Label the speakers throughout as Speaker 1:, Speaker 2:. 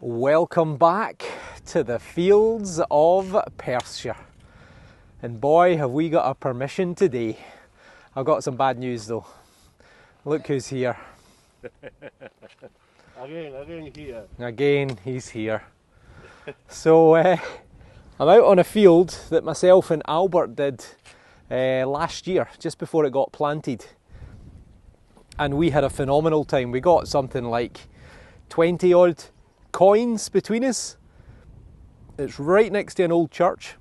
Speaker 1: Welcome back to the fields of Perthshire. And boy, have we got a permission today. I've got some bad news though. Look who's here.
Speaker 2: Again here.
Speaker 1: Again, he's here. So I'm out on a field that myself and Albert did last year, just before it got planted. And we had a phenomenal time. We got something like 20 odd coins between us. It's right next to an old church.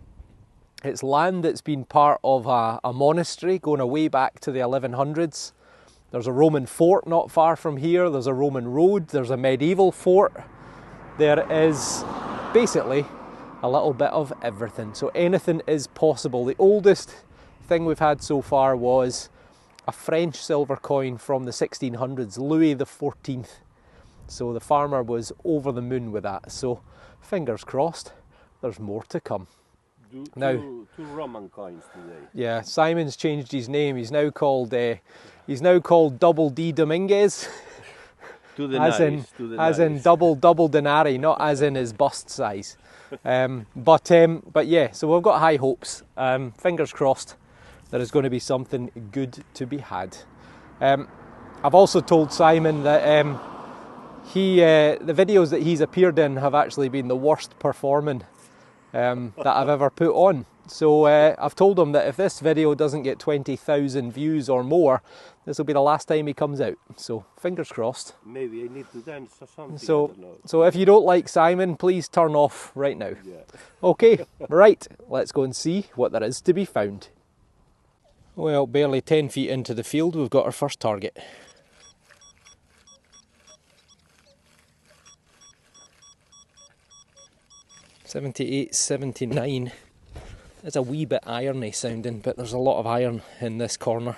Speaker 1: It's land that's been part of a monastery going away back to the 1100s. There's a Roman fort not far from here. There's a Roman road. There's a medieval fort. There is basically a little bit of everything. So anything is possible. The oldest thing we've had so far was a French silver coin from the 1600s, Louis XIV. So the farmer was over the moon with that. So fingers crossed, there's more to come.
Speaker 2: Two Roman coins today.
Speaker 1: Yeah, Simon's changed his name. He's now called Double D Dominguez. As in double denarii, not as in his bust size. But yeah, so we've got high hopes. Fingers crossed, there is going to be something good to be had. I've also told Simon that the videos that he's appeared in have actually been the worst performing that I've ever put on. So I've told him that if this video doesn't get 20,000 views or more, this will be the last time he comes out. So fingers crossed.
Speaker 2: Maybe I need to dance or something.
Speaker 1: So if you don't like Simon, please turn off right now.
Speaker 2: Yeah.
Speaker 1: Okay, right, let's go and see what there is to be found. Well, barely 10 feet into the field, we've got our first target. '78, '79. It's a wee bit irony sounding, but there's a lot of iron in this corner.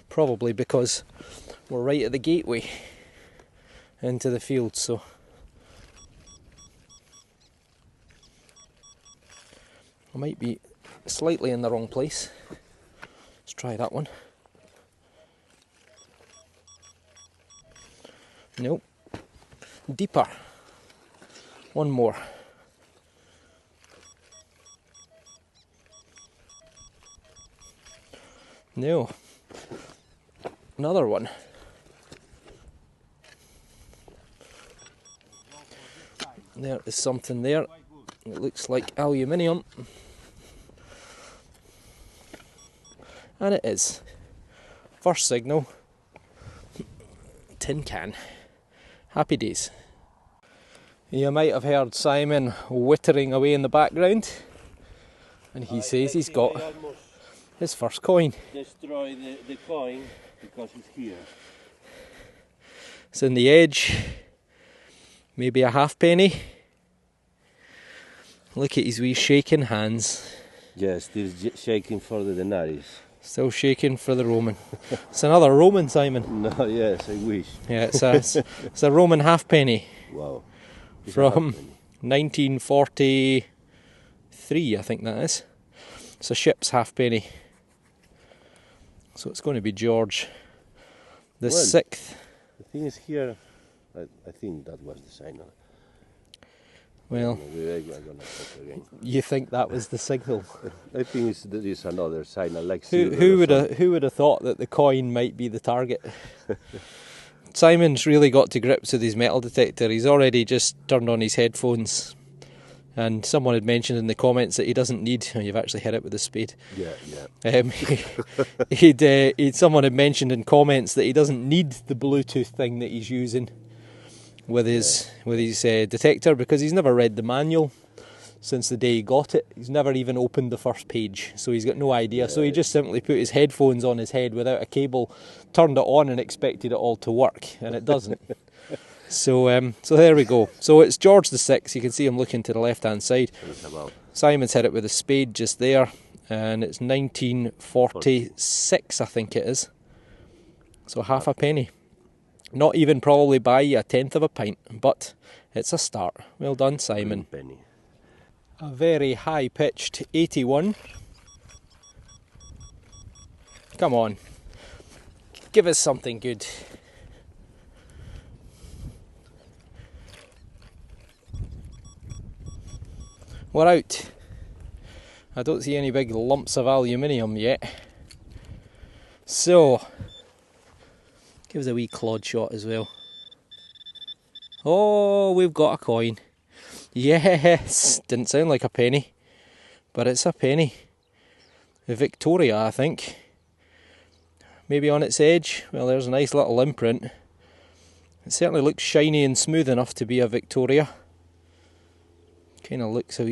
Speaker 1: Probably because we're right at the gateway into the field, so I might be slightly in the wrong place. Let's try that one. Nope. Deeper. One more. No. Another one. There is something there. It looks like aluminium. And it is. First signal. Tin can. Happy days. You might have heard Simon whittering away in the background, and he says he's got his first coin.
Speaker 2: Destroy the coin because it's here.
Speaker 1: It's in the edge, maybe a halfpenny. Look at his wee shaking hands.
Speaker 2: Yes, still shaking for the denarii.
Speaker 1: Still shaking for the Roman. It's another Roman, Simon.
Speaker 2: No, yes, I wish.
Speaker 1: Yeah, it's a Roman halfpenny.
Speaker 2: Wow.
Speaker 1: From 1943, I think that is. It's a ship's halfpenny. So it's going to be George the 6th.
Speaker 2: The thing is here, I think that was the signal.
Speaker 1: Well, you think that was the signal?
Speaker 2: I think there is another signal like
Speaker 1: who would have thought that the coin might be the target? Simon's really got to grips with his metal detector. He's already just turned on his headphones, and someone had mentioned in the comments that he doesn't need. Oh, you've actually hit it with a spade. Yeah. Someone had mentioned in comments that he doesn't need the Bluetooth thing that he's using with his detector, because he's never read the manual since the day he got it. He's never even opened the first page, so he's got no idea. Yeah. So he just simply put his headphones on his head without a cable, turned it on and expected it all to work, and it doesn't. So there we go. So it's George the 6th. You can see him looking to the left hand side. Simon's hit it with a spade just there, and it's 1946, I think it is. So half a penny. Not even probably by a tenth of a pint, but it's a start. Well done, Simon.
Speaker 2: Penny.
Speaker 1: A very high-pitched 81. Come on. Give us something good. we're out. I don't see any big lumps of aluminium yet. So, give us a wee clod shot as well. Oh, we've got a coin. Yes! Didn't sound like a penny, but it's a penny. The Victoria, I think. Maybe on its edge. Well, there's a nice little imprint. It certainly looks shiny and smooth enough to be a Victoria. Kind of looks a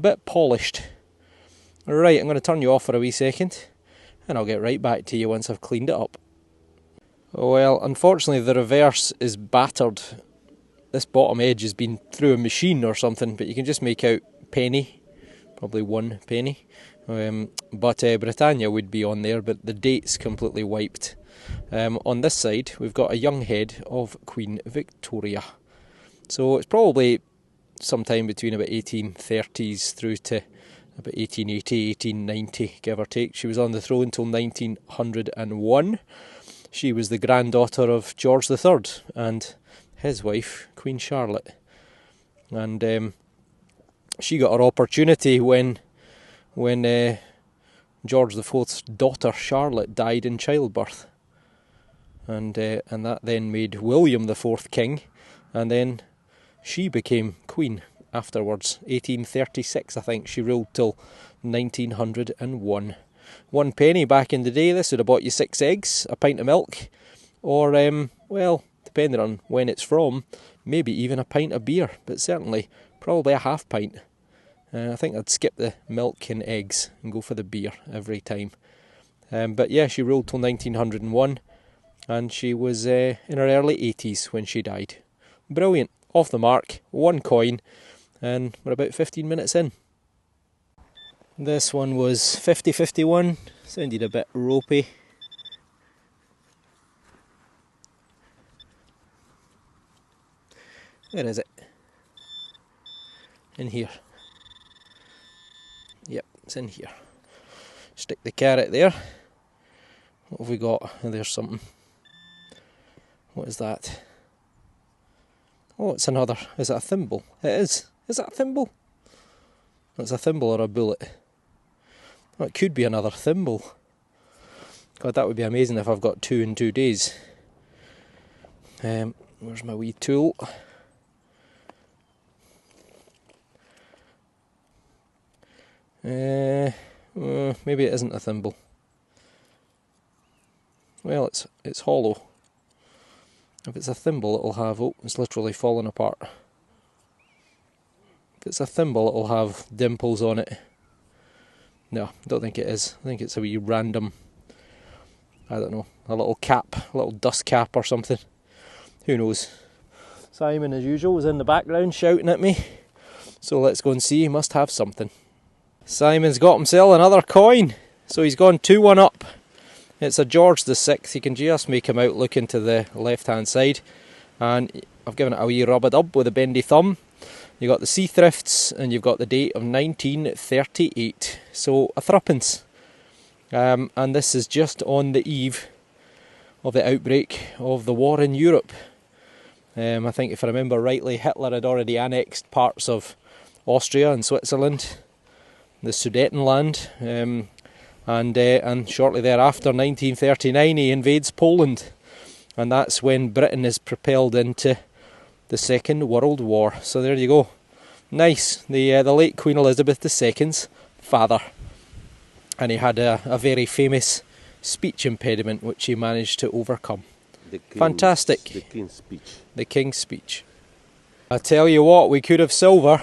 Speaker 1: bit polished. Right, I'm going to turn you off for a wee second, and I'll get right back to you once I've cleaned it up. Well, unfortunately the reverse is battered. This bottom edge has been through a machine or something, but you can just make out penny, probably 1 penny. But Britannia would be on there, but the date's completely wiped. On this side we've got a young head of Queen Victoria. So it's probably sometime between about 1830s through to about 1880, 1890, give or take. She was on the throne until 1901. She was the granddaughter of George III and his wife, Queen Charlotte. And she got her opportunity when George IV's daughter Charlotte died in childbirth. And that then made William IV king, and then she became queen afterwards. 1836, I think, she ruled till 1901. 1 penny back in the day. This would have bought you 6 eggs, a pint of milk, or, well, depending on when it's from, maybe even a pint of beer, but certainly probably a half pint. I think I'd skip the milk and eggs and go for the beer every time. But yeah, she ruled till 1901, and she was in her early 80s when she died. Brilliant. Off the mark, 1 coin, and we're about 15 minutes in. This one was 50-51, sounded a bit ropey. Where is it? In here. Yep, it's in here. Stick the carrot there. What have we got? Oh, there's something. What is that? Oh, it's another. Is it a thimble? It is. Is that a thimble? It's a thimble or a bullet. Oh, it could be another thimble. God, that would be amazing if I've got 2 in 2 days. Where's my wee tool? Maybe it isn't a thimble. Well, it's hollow. If it's a thimble, it'll have... Oh, it's literally fallen apart. If it's a thimble, it'll have dimples on it. No, don't think it is. I think it's a wee random... I don't know, a little cap, a little dust cap or something. Who knows? Simon, as usual, was in the background shouting at me. So let's go and see. He must have something. Simon's got himself another coin. So he's gone 2-1 up. It's a George VI. You can just make him out looking to the left-hand side. And I've given it a wee rub-a-dub with a bendy thumb. You've got the sea thrifts, and you've got the date of 1938. So, a threepence. And this is just on the eve of the outbreak of the war in Europe. I think, if I remember rightly, Hitler had already annexed parts of Austria and Switzerland, the Sudetenland, and shortly thereafter, 1939, he invades Poland, and that's when Britain is propelled into the Second World War. So there you go. Nice. The late Queen Elizabeth II's father, and he had a very famous speech impediment which he managed to overcome. Fantastic.
Speaker 2: The King's speech.
Speaker 1: The King's speech. I tell you what, we could have silver.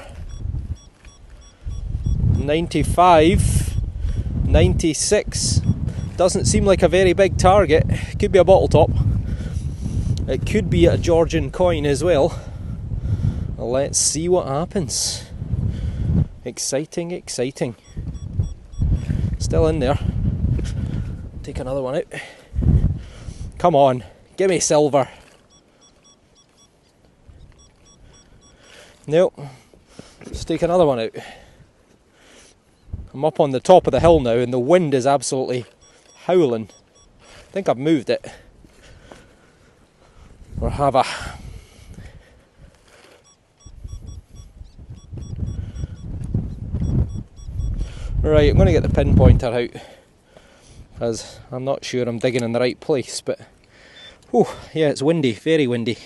Speaker 1: 95. 96. Doesn't seem like a very big target. Could be a bottle top. It could be a Georgian coin as well. Let's see what happens. Exciting, exciting. Still in there. Take another one out. Come on, give me silver. Nope. Let's take another one out. I'm up on the top of the hill now and the wind is absolutely howling. I think I've moved it. Or have I? Right, I'm going to get the pinpointer out, as I'm not sure I'm digging in the right place, but oh yeah, it's windy, very windy.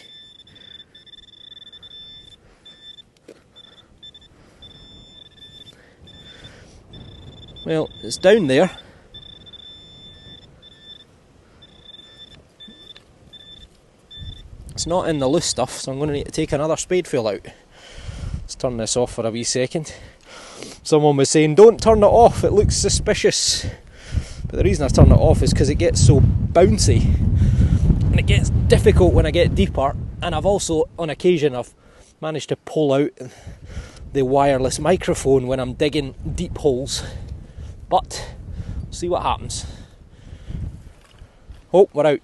Speaker 1: Well, it's down there. It's not in the loose stuff, so I'm going to need to take another spadeful out. Let's turn this off for a wee second. Someone was saying, don't turn it off, it looks suspicious. But the reason I turn it off is because it gets so bouncy. And it gets difficult when I get deeper. And I've also, on occasion, I've managed to pull out the wireless microphone when I'm digging deep holes. But, see what happens. Oh, we're out.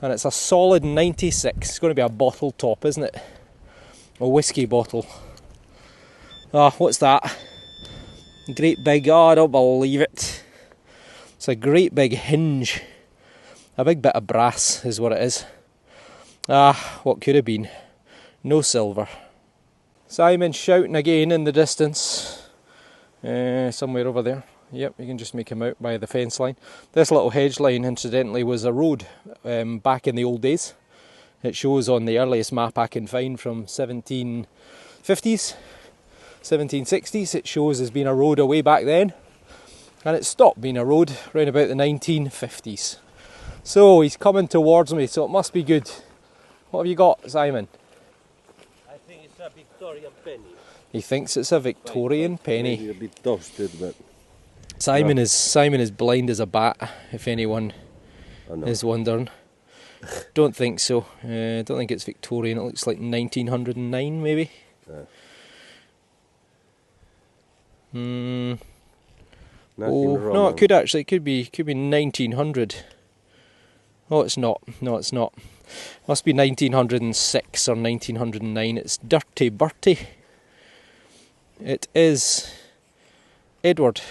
Speaker 1: And it's a solid 96. It's going to be a bottle top, isn't it? A whiskey bottle. Ah, what's that? Great big, oh, I don't believe it. It's a great big hinge. A big bit of brass is what it is. Ah, what could have been. No silver. Simon's shouting again in the distance. Somewhere over there. Yep, you can just make him out by the fence line. This little hedge line, incidentally, was a road back in the old days. It shows on the earliest map I can find from 1750s, 1760s. It shows as being a road away back then. And it stopped being a road around about the 1950s. So he's coming towards me, so it must be good. What have you got, Simon?
Speaker 2: I think it's a Victorian penny.
Speaker 1: He thinks it's a Victorian penny.
Speaker 2: Maybe a bit toasted, but
Speaker 1: Simon is blind as a bat, if anyone is wondering. Don't think so. Don't think it's Victorian. It looks like 1909 maybe.
Speaker 2: Nothing
Speaker 1: wrong. No, it could actually. It could be 1900. Oh, it's not. No, it's not. Must be 1906 or 1909. It's Dirty Bertie. It is Edward.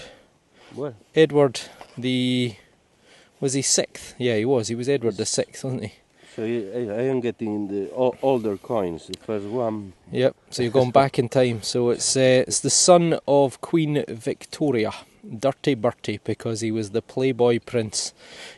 Speaker 2: What?
Speaker 1: Edward was he 6th? Yeah, he was. He was Edward the 6th, wasn't he?
Speaker 2: So I am getting the older coins. The first one.
Speaker 1: Yep. So you're going back in time. So it's the son of Queen Victoria, Dirty Bertie, because he was the Playboy Prince.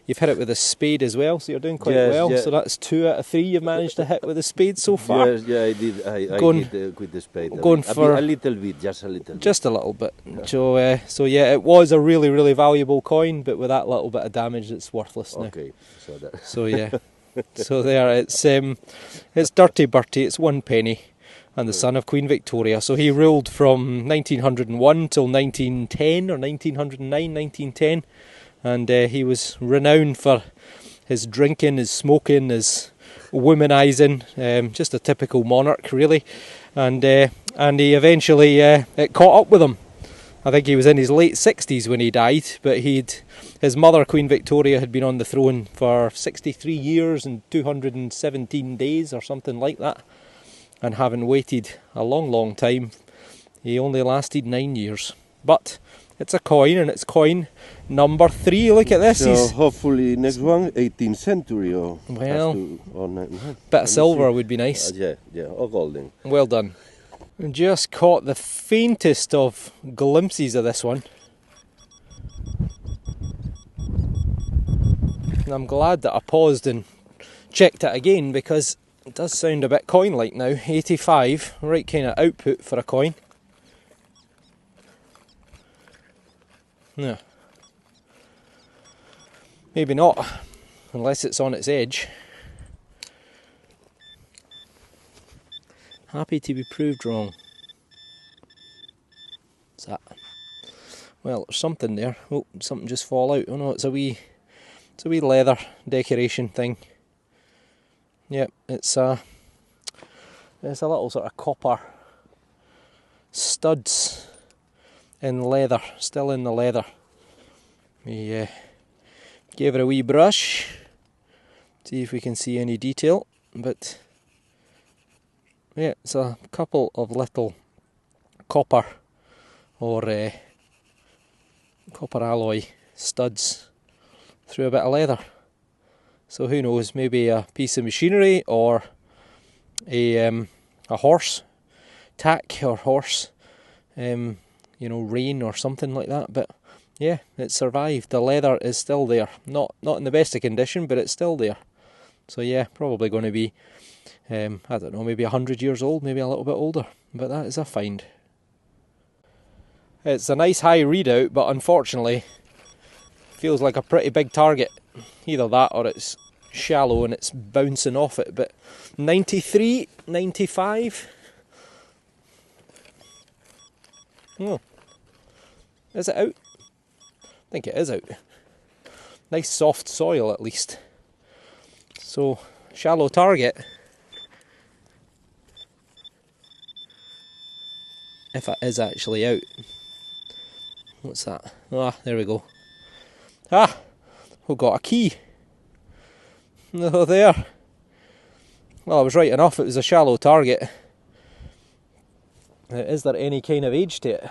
Speaker 1: You've hit it with a spade as well, so you're doing quite well. Yeah. So that's 2 out of 3 you've managed to hit with a spade so far.
Speaker 2: Yes, yeah, I did. I did with the spade.
Speaker 1: Going for
Speaker 2: a little bit, just a little bit.
Speaker 1: Just a little bit. Yeah. So yeah, it was a really, really valuable coin, but with that little bit of damage, it's worthless now.
Speaker 2: Okay.
Speaker 1: So yeah. So there, it's Dirty Bertie. It's 1 penny. And the son of Queen Victoria. So he ruled from 1901 till 1910, or 1909, 1910. And he was renowned for his drinking, his smoking, his womanising. Just a typical monarch, really. And he eventually, it caught up with him. I think he was in his late 60s when he died, but his mother, Queen Victoria, had been on the throne for 63 years and 217 days or something like that. And having waited a long, long time, he only lasted 9 years. But it's a coin, and it's coin number 3. Look at this.
Speaker 2: So hopefully next one, 18th century or
Speaker 1: bit of silver would be nice.
Speaker 2: Yeah, or golden.
Speaker 1: Well done. Just caught the faintest of glimpses of this one. And I'm glad that I paused and checked it again, because it does sound a bit coin-like now. 85, right kind of output for a coin. No. Maybe not, unless it's on its edge. Happy to be proved wrong. What's that? Well, there's something there. Oh, something just fall out. Oh no, it's a wee leather decoration thing. Yep, it's a little sort of copper studs in leather, still in the leather. We gave it a wee brush, see if we can see any detail, but yeah, it's a couple of little copper or copper alloy studs through a bit of leather. So who knows, maybe a piece of machinery or a horse, tack or horse you know, rain or something like that. But yeah, it survived. The leather is still there. Not in the best of condition, but it's still there. So yeah, probably going to be, I don't know, maybe 100 years old, maybe a little bit older. But that is a find. It's a nice high readout, but unfortunately, feels like a pretty big target. Either that or it's shallow and it's bouncing off it. But 93, 95. Oh, is it out? I think it is out. Nice soft soil at least. So, shallow target. If it is actually out. What's that? Ah, there we go. Ah, we've got a key. Oh, there. Well, I was right enough, it was a shallow target. Is there any kind of age to it?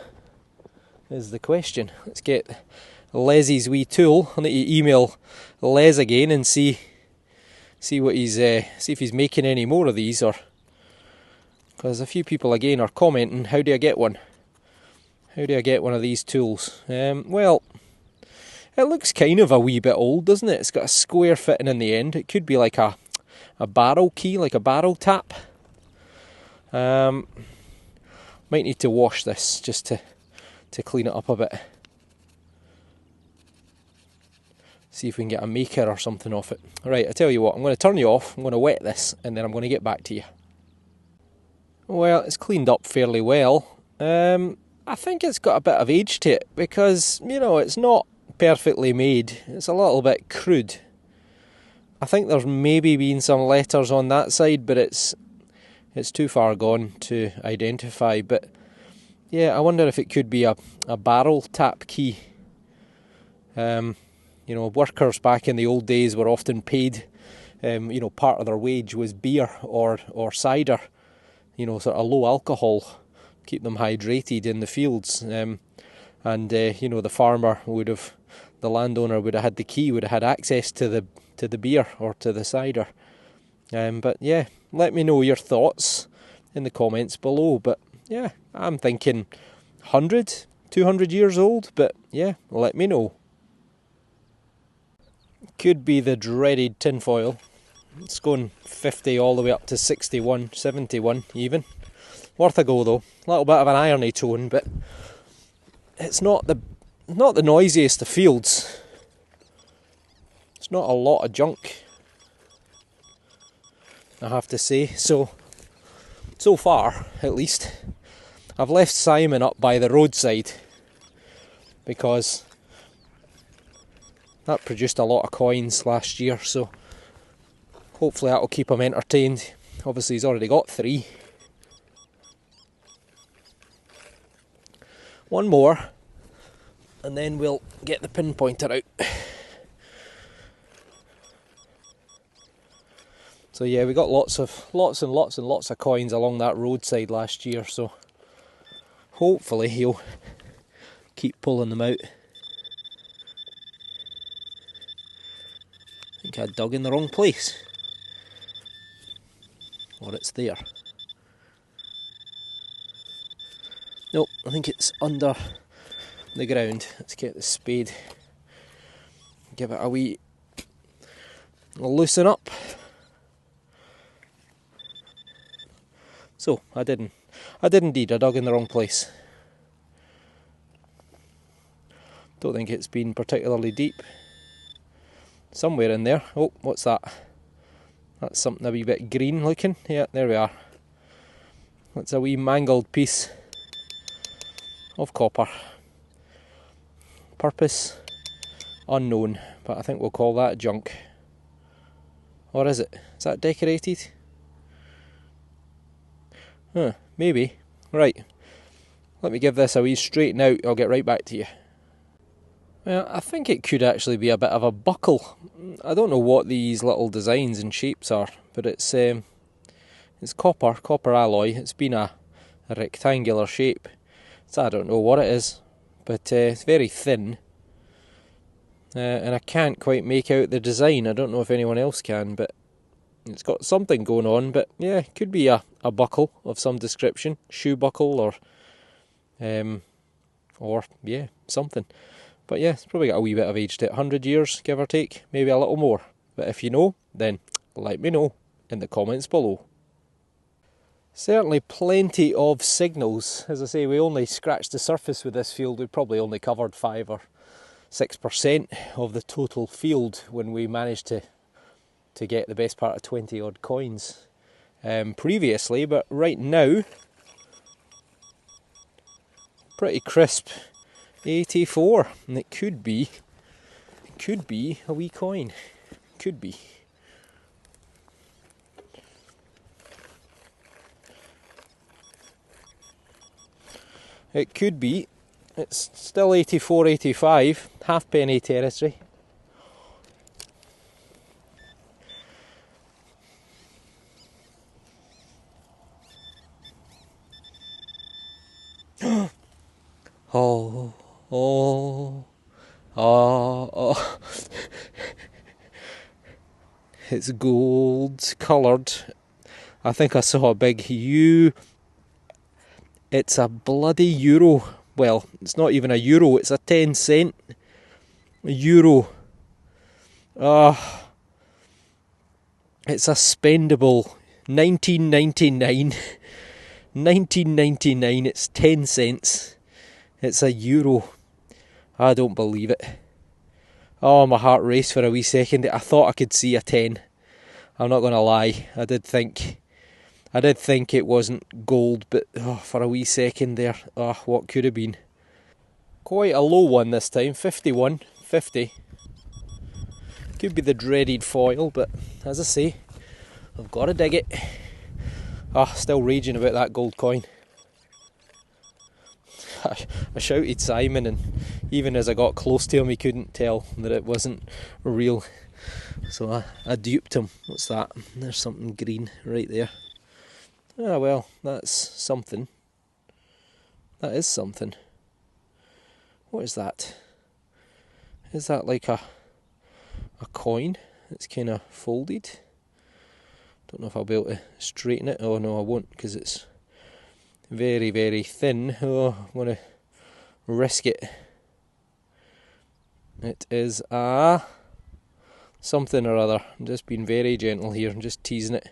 Speaker 1: Is the question. Let's get Les's wee tool. I need to email Les again and see what he's see if he's making any more of these, or because a few people again are commenting, how do I get one? How do I get one of these tools? Well, it looks kind of a wee bit old, doesn't it? It's got a square fitting in the end. It could be like a barrel key, like a barrel tap. Might need to wash this just to clean it up a bit. See if we can get a maker or something off it. Right, I tell you what, I'm going to turn you off, I'm going to wet this, and then I'm going to get back to you. Well, it's cleaned up fairly well. I think it's got a bit of age to it, because, you know, it's not perfectly made. It's a little bit crude. I think there's maybe been some letters on that side, but it's too far gone to identify. But yeah, I wonder if it could be a barrel tap key. You know, workers back in the old days were often paid, you know, part of their wage was beer or cider, you know, sort of low alcohol, keep them hydrated in the fields. And you know, the landowner would have had the key, would have had access to the beer or to the cider. But yeah, let me know your thoughts in the comments below. But yeah, I'm thinking 100, 200 years old, but yeah, let me know. Could be the dreaded tinfoil. It's going 50 all the way up to 61, 71 even. Worth a go though. A little bit of an irony tone, but it's not the noisiest of fields. It's not a lot of junk, I have to say. So far, at least, I've left Simon up by the roadside because that produced a lot of coins last year, so hopefully that'll keep him entertained. Obviously he's already got 3. One more, and then we'll get the pinpointer out. So yeah, we got lots and lots of coins along that roadside last year, so hopefully he'll keep pulling them out. I think I dug in the wrong place. Or it's there. Nope, I think it's under the ground. Let's get the spade. Give it a wee loosen up. So, I did indeed, I dug in the wrong place. Don't think it's been particularly deep. Somewhere in there. Oh, what's that? That's something a wee bit green looking. Yeah, there we are. That's a wee mangled piece of copper. Purpose unknown, but I think we'll call that junk. Or is it? Is that decorated? Huh, maybe. Right. Let me give this a wee straighten out. I'll get right back to you. Well, I think it could actually be a bit of a buckle. I don't know what these little designs and shapes are, but it's copper alloy. It's been a rectangular shape. So I don't know what it is, but it's very thin. And I can't quite make out the design. I don't know if anyone else can, but it's got something going on. But yeah, it could be a buckle of some description, shoe buckle, or or yeah, something. But yeah, it's probably got a wee bit of age to it, 100 years, give or take, maybe a little more. But if you know, then let me know in the comments below. Certainly plenty of signals. As I say, we only scratched the surface with this field. We probably only covered 5 or 6% of the total field when we managed to get the best part of 20 odd coins previously. But right now, pretty crisp 84, and it could be a wee coin. Could be. It could be. It's still 84, 85, halfpenny territory. Oh, oh, oh, oh. It's gold coloured. I think I saw a big U. It's a bloody euro. Well, it's not even a euro, it's a 10-cent euro. It's a spendable 1999. 1999, it's 10 cents. It's a euro. I don't believe it. Oh, my heart raced for a wee second. I thought I could see a 10. I'm not going to lie. I did think it wasn't gold, but for a wee second there, what could have been. Quite a low one this time, 51, 50. Could be the dreaded foil, but as I say, I've got to dig it. Still raging about that gold coin. I shouted Simon, and even as I got close to him, he couldn't tell that it wasn't real. So I duped him. What's that? There's something green right there. Well, that's something. That is something. What is that? Is that like a coin? It's kind of folded. Don't know if I'll be able to straighten it. Oh no, I won't, because it's very, very thin. I'm going to risk it. It is something or other. I'm just being very gentle here. I'm just teasing it.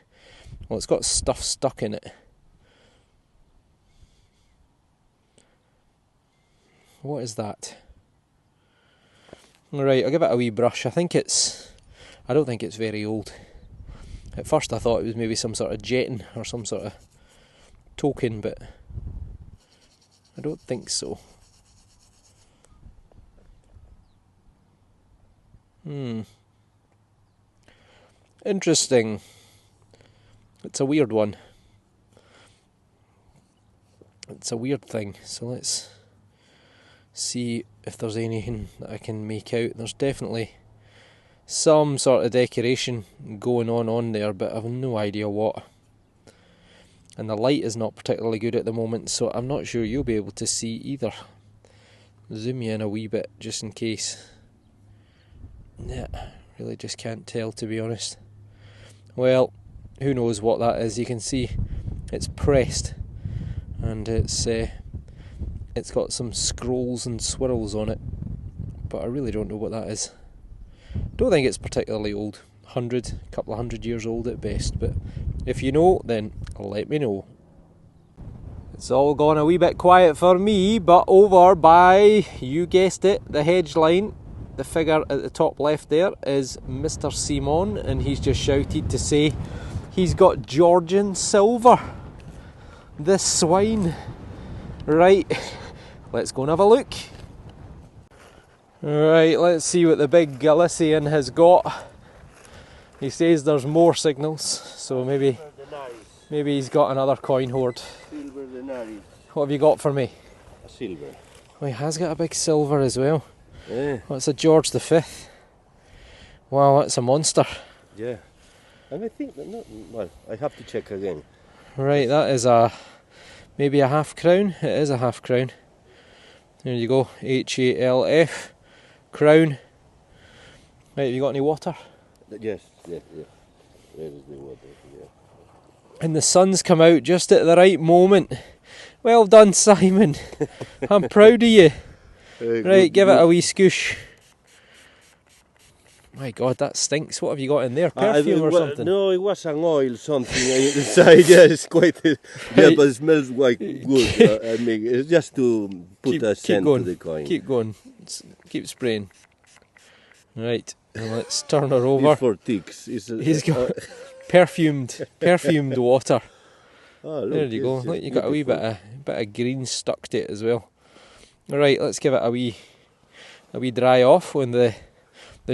Speaker 1: Well, it's got stuff stuck in it. What is that? Right, I'll give it a wee brush. I don't think it's very old. At first I thought it was maybe some sort of jetton or some sort of token, but I don't think so. Interesting. It's a weird one. It's a weird thing. So let's see if there's anything that I can make out. There's definitely some sort of decoration going on there, but I've no idea what. And the light is not particularly good at the moment, so I'm not sure you'll be able to see either. Zoom you in a wee bit just in case. Yeah, really just can't tell, to be honest. Well, who knows what that is. You can see it's pressed, and it's got some scrolls and swirls on it, but I really don't know what that is. Don't think it's particularly old. Couple of hundred years old at best, but if you know, then let me know. It's all gone a wee bit quiet for me, but over by, you guessed it, the hedge line, the figure at the top left there is Mr. Simòn, and he's just shouted to say he's got Georgian silver. This swine. Right, let's go and have a look. Right, let's see what the big Galician has got. He says there's more signals, so maybe he's got another coin hoard.
Speaker 2: Silver denarii.
Speaker 1: What have you got for me?
Speaker 2: A silver.
Speaker 1: Oh, he has got a big silver as well.
Speaker 2: Yeah.
Speaker 1: Oh, it's a George V. Wow, that's a monster.
Speaker 2: Yeah. And I think that well, I have to check again.
Speaker 1: Right, that is maybe a half crown. It is a half crown. There you go, HALF, crown. Right, have you got any water?
Speaker 2: Yes, yeah. There is the water, yeah.
Speaker 1: And the sun's come out just at the right moment. Well done, Simon. I'm proud of you. Right, give it a wee scoosh. My God, that stinks. What have you got in there? Perfume or something?
Speaker 2: No, it was an oil something inside. Yeah, it's quite. Yeah, but it smells quite good. I mean, it's just to put a scent to the coin.
Speaker 1: Keep going. Keep spraying. Right, and let's turn her over.
Speaker 2: It's for ticks.
Speaker 1: He's got perfumed water.
Speaker 2: Oh, look,
Speaker 1: there you go. Look, you got a wee bit of green stuck to it as well. All right, let's give it a wee dry off on the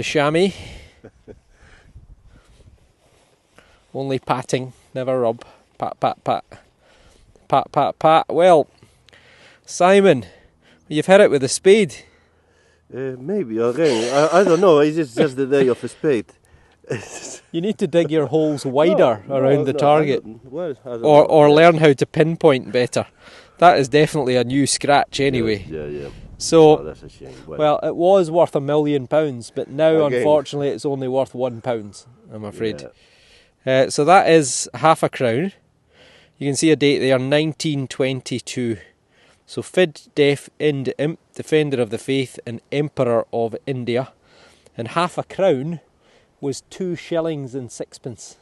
Speaker 1: chamois. Only patting, never rub. Pat, pat, pat. Pat, pat, pat. Well, Simon, you've hit it with a spade.
Speaker 2: Maybe again. I don't know. It's just the day of a spade.
Speaker 1: You need to dig your holes wider around the target,
Speaker 2: or
Speaker 1: or learn how to pinpoint better. That is definitely a new scratch anyway.
Speaker 2: Yeah.
Speaker 1: So,
Speaker 2: that's a shame.
Speaker 1: Well, it was worth £1 million, but now
Speaker 2: again,
Speaker 1: unfortunately it's only worth £1, I'm afraid. Yeah. So that is half a crown. You can see a date there, 1922. So Fid Def Ind Imp, Defender of the Faith and Emperor of India. And half a crown was 2 shillings and 6pence.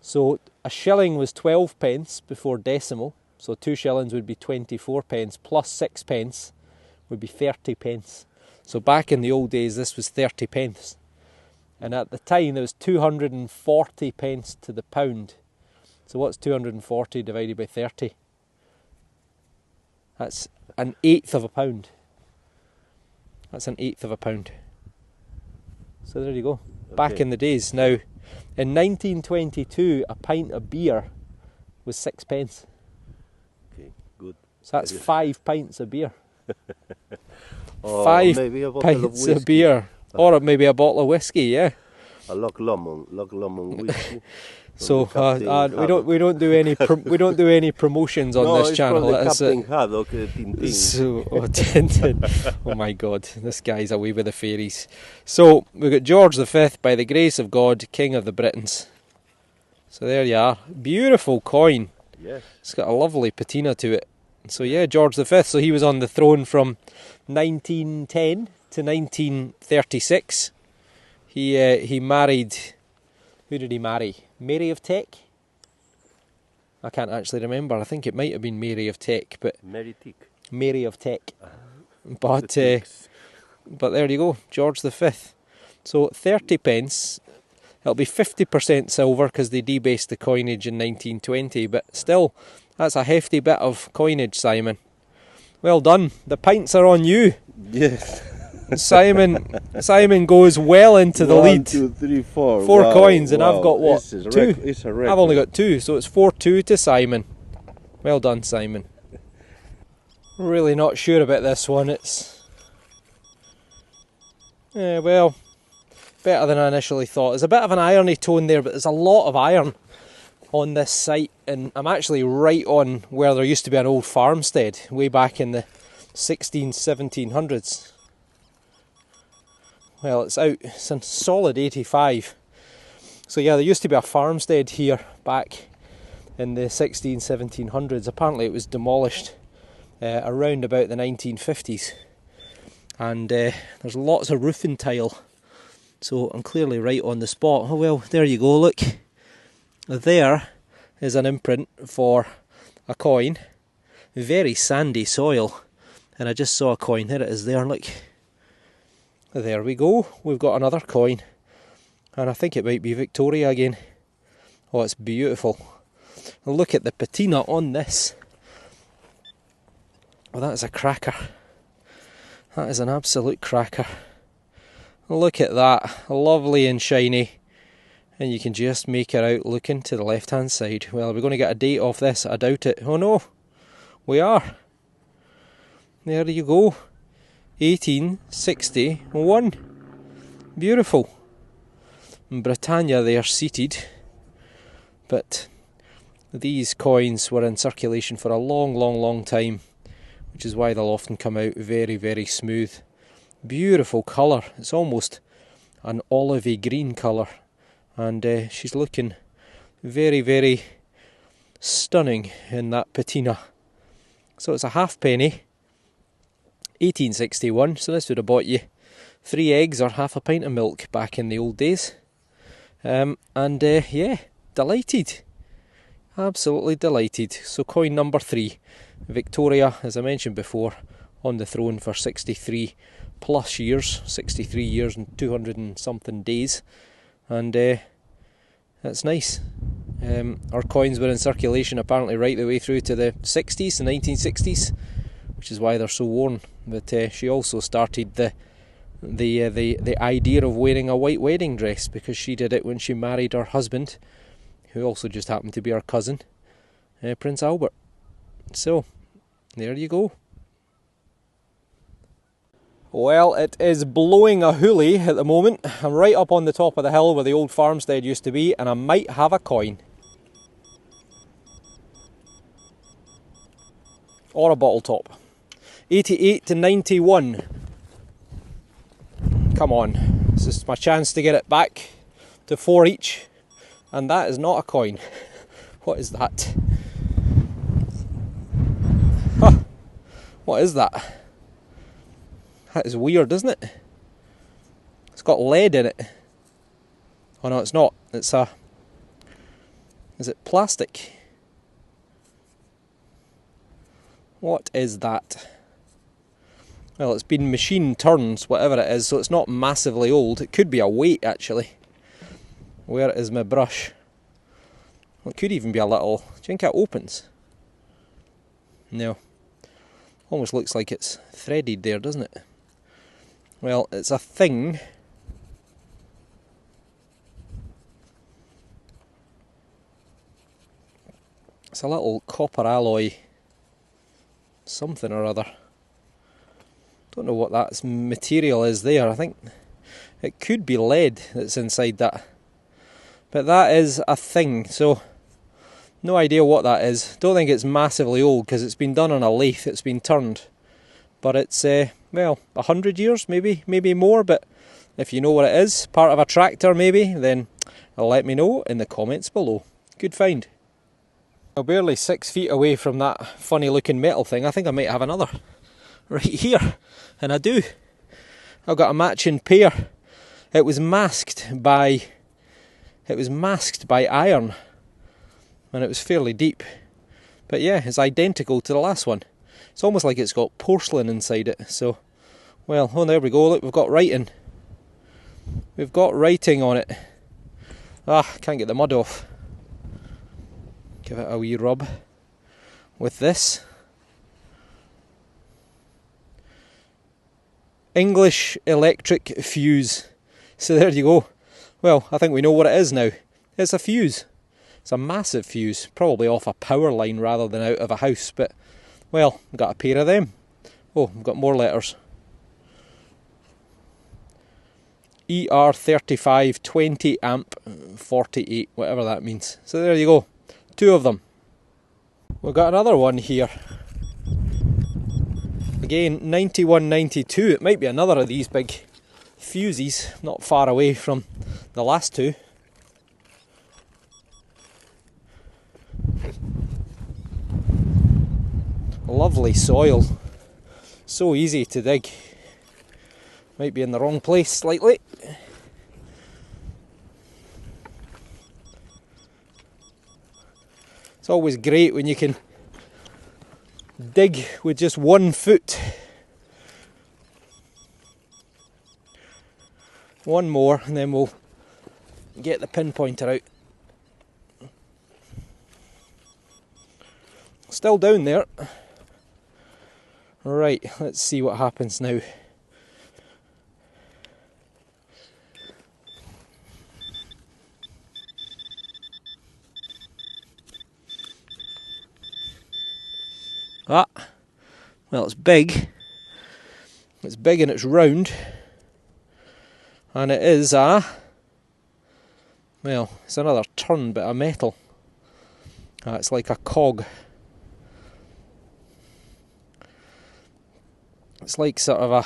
Speaker 1: So a shilling was 12 pence before decimal. So 2 shillings would be 24 pence plus 6 pence would be 30 pence. So back in the old days this was 30 pence. And at the time there was 240 pence to the pound. So what's 240 divided by 30? That's an eighth of a pound. That's an eighth of a pound. So there you go. Okay. Back in the days. Now, in 1922, a pint of beer was 6 pence.
Speaker 2: Okay, good.
Speaker 1: So that's 5 pints of beer.
Speaker 2: Or
Speaker 1: 5
Speaker 2: maybe a
Speaker 1: pints of beer. Or maybe a bottle of whiskey, yeah.
Speaker 2: A Loch Lomond whiskey.
Speaker 1: So we don't do any promotions on this channel.
Speaker 2: It's Captain Haddock, Tintin.
Speaker 1: So, Tintin. Oh my God, this guy's away with the fairies. So we've got George V, by the grace of God, King of the Britons. So there you are, beautiful coin.
Speaker 2: Yes.
Speaker 1: It's got a lovely patina to it. So yeah, George V. So he was on the throne from 1910 to 1936. He married. Who did he marry? Mary of Teck? I can't actually remember. I think it might have been Mary of Teck, but Mary of Teck. But there you go, George V. So 30 pence. It'll be 50% silver because they debased the coinage in 1920. But still, that's a hefty bit of coinage, Simon. Well done. The pints are on you.
Speaker 2: Yes.
Speaker 1: Simon goes well into the lead.
Speaker 2: 1, 2, 3, 4.
Speaker 1: Four coins, and I've got what?
Speaker 2: 2. It's a record.
Speaker 1: I've only got 2, so it's 4-2 to Simon. Well done, Simon. Really not sure about this one. It's well, better than I initially thought. There's a bit of an irony tone there, but there's a lot of iron on this site, and I'm actually right on where there used to be an old farmstead way back in the 1700s. Well, it's out. It's a solid 85. So yeah, there used to be a farmstead here back in the 1700s. Apparently it was demolished around about the 1950s. And there's lots of roofing tile. So I'm clearly right on the spot. Oh well, there you go, look. There is an imprint for a coin. Very sandy soil. And I just saw a coin. There it is there, look. There we go, we've got another coin, and I think it might be Victoria again. Oh, it's beautiful. Look at the patina on this. Oh, that is a cracker. That is an absolute cracker. Look at that, lovely and shiny, and you can just make her out looking to the left hand side. Well, we're going to get a date off this, I doubt it. Oh no, we are. There you go. 1861. Beautiful. In Britannia they are seated, but these coins were in circulation for a long time, which is why they'll often come out very, very smooth. Beautiful colour. It's almost an olivey green colour, and she's looking very, very stunning in that patina. So it's a halfpenny, 1861, so this would have bought you 3 eggs or half a pint of milk back in the old days. Yeah, delighted. Absolutely delighted. So coin number 3. Victoria, as I mentioned before, on the throne for 63 plus years. 63 years and 200 and something days. And that's nice. Our coins were in circulation apparently right the way through to the 60s, the 1960s, which is why they're so worn. But she also started the idea of wearing a white wedding dress, because she did it when she married her husband, who also just happened to be her cousin, Prince Albert. So, there you go. Well, it is blowing a hoolie at the moment. I'm right up on the top of the hill where the old farmstead used to be, and I might have a coin. Or a bottle top. 88 to 91. Come on. This is my chance to get it back to 4 each. And that is not a coin. What is that? Huh. What is that? That is weird, isn't it? It's got lead in it. Oh no, it's not. It's a... Is it plastic? What is that? Well, it's been machine turns, whatever it is, so it's not massively old. It could be a weight, actually. Where is my brush? Well, it could even be a little... Do you think it opens? No. Almost looks like it's threaded there, doesn't it? Well, it's a thing. It's a little copper alloy something or other. Don't know what that material is there. I think it could be lead that's inside that. But that is a thing, so no idea what that is. Don't think it's massively old because it's been done on a lathe, it's been turned. But it's, well, 100 years, maybe more. But if you know what it is, part of a tractor maybe, then let me know in the comments below. Good find. I'm barely 6 feet away from that funny looking metal thing. I think I might have another right here. And I do. I've got a matching pair. It was masked by iron. And it was fairly deep. But yeah, it's identical to the last one. It's almost like it's got porcelain inside it. So, well, oh, there we go. Look, we've got writing. We've got writing on it. Ah, can't get the mud off. Give it a wee rub with this. English electric fuse. So there you go. Well, I think we know what it is now. It's a fuse. It's a massive fuse. Probably off a power line rather than out of a house, but well, I've got a pair of them. Oh, I've got more letters. ER35 20 amp 48, whatever that means. So there you go. 2 of them. We've got another one here. Again, 91, 92. It might be another of these big fuses, not far away from the last 2. Lovely soil, so easy to dig. Might be in the wrong place slightly. It's always great when you can dig with just 1 foot. One more and then we'll get the pinpointer out. Still down there. Right, let's see what happens now. Ah, well, it's big. It's big and it's round. And it is well, it's another turn bit of metal. It's like a cog. It's like sort of a,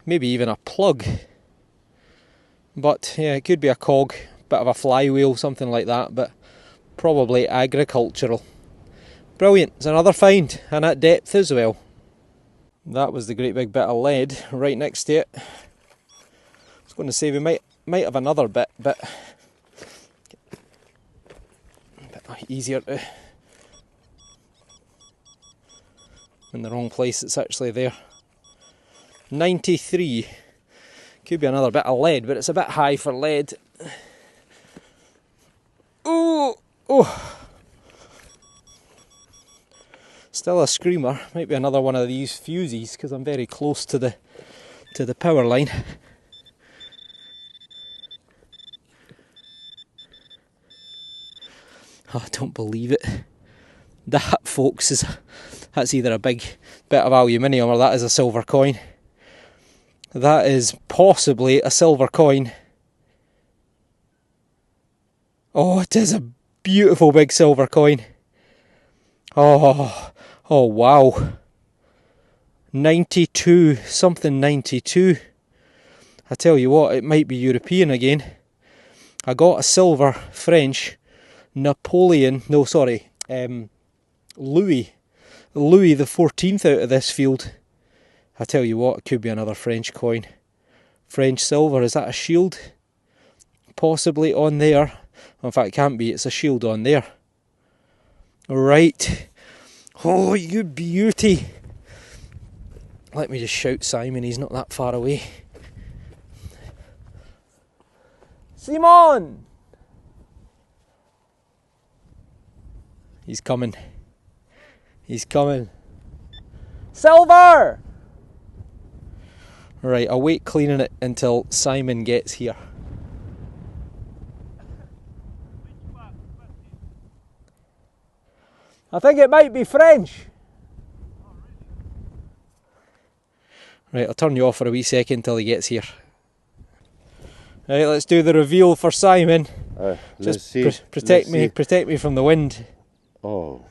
Speaker 1: maybe even a plug. But yeah, it could be a cog, bit of a flywheel, something like that, but probably agricultural. Brilliant, it's another find, and at depth as well. That was the great big bit of lead right next to it. I was going to say we might have another bit, but a bit easier to, in the wrong place, it's actually there. 93. Could be another bit of lead, but it's a bit high for lead. Oh! Oh! Still a screamer. Might be another one of these fusees because I'm very close to the power line. Oh, I don't believe it. That, folks, that's either a big bit of aluminium or that is a silver coin. That is possibly a silver coin. Oh, it is a beautiful big silver coin. Oh, wow. 92, something 92. I tell you what, it might be European again. I got a silver French Louis the 14th out of this field. I tell you what, it could be another French coin. French silver, is that a shield? Possibly on there. In fact, it can't be, it's a shield on there. Right. Oh, you beauty. Let me just shout Simon, he's not that far away. Simòn! He's coming. He's coming. Silver! Right, I'll wait cleaning it until Simon gets here. I think it might be French. Right, I'll turn you off for a wee second until he gets here. Right, let's do the reveal for Simon. Just protect me from the wind.
Speaker 2: Oh.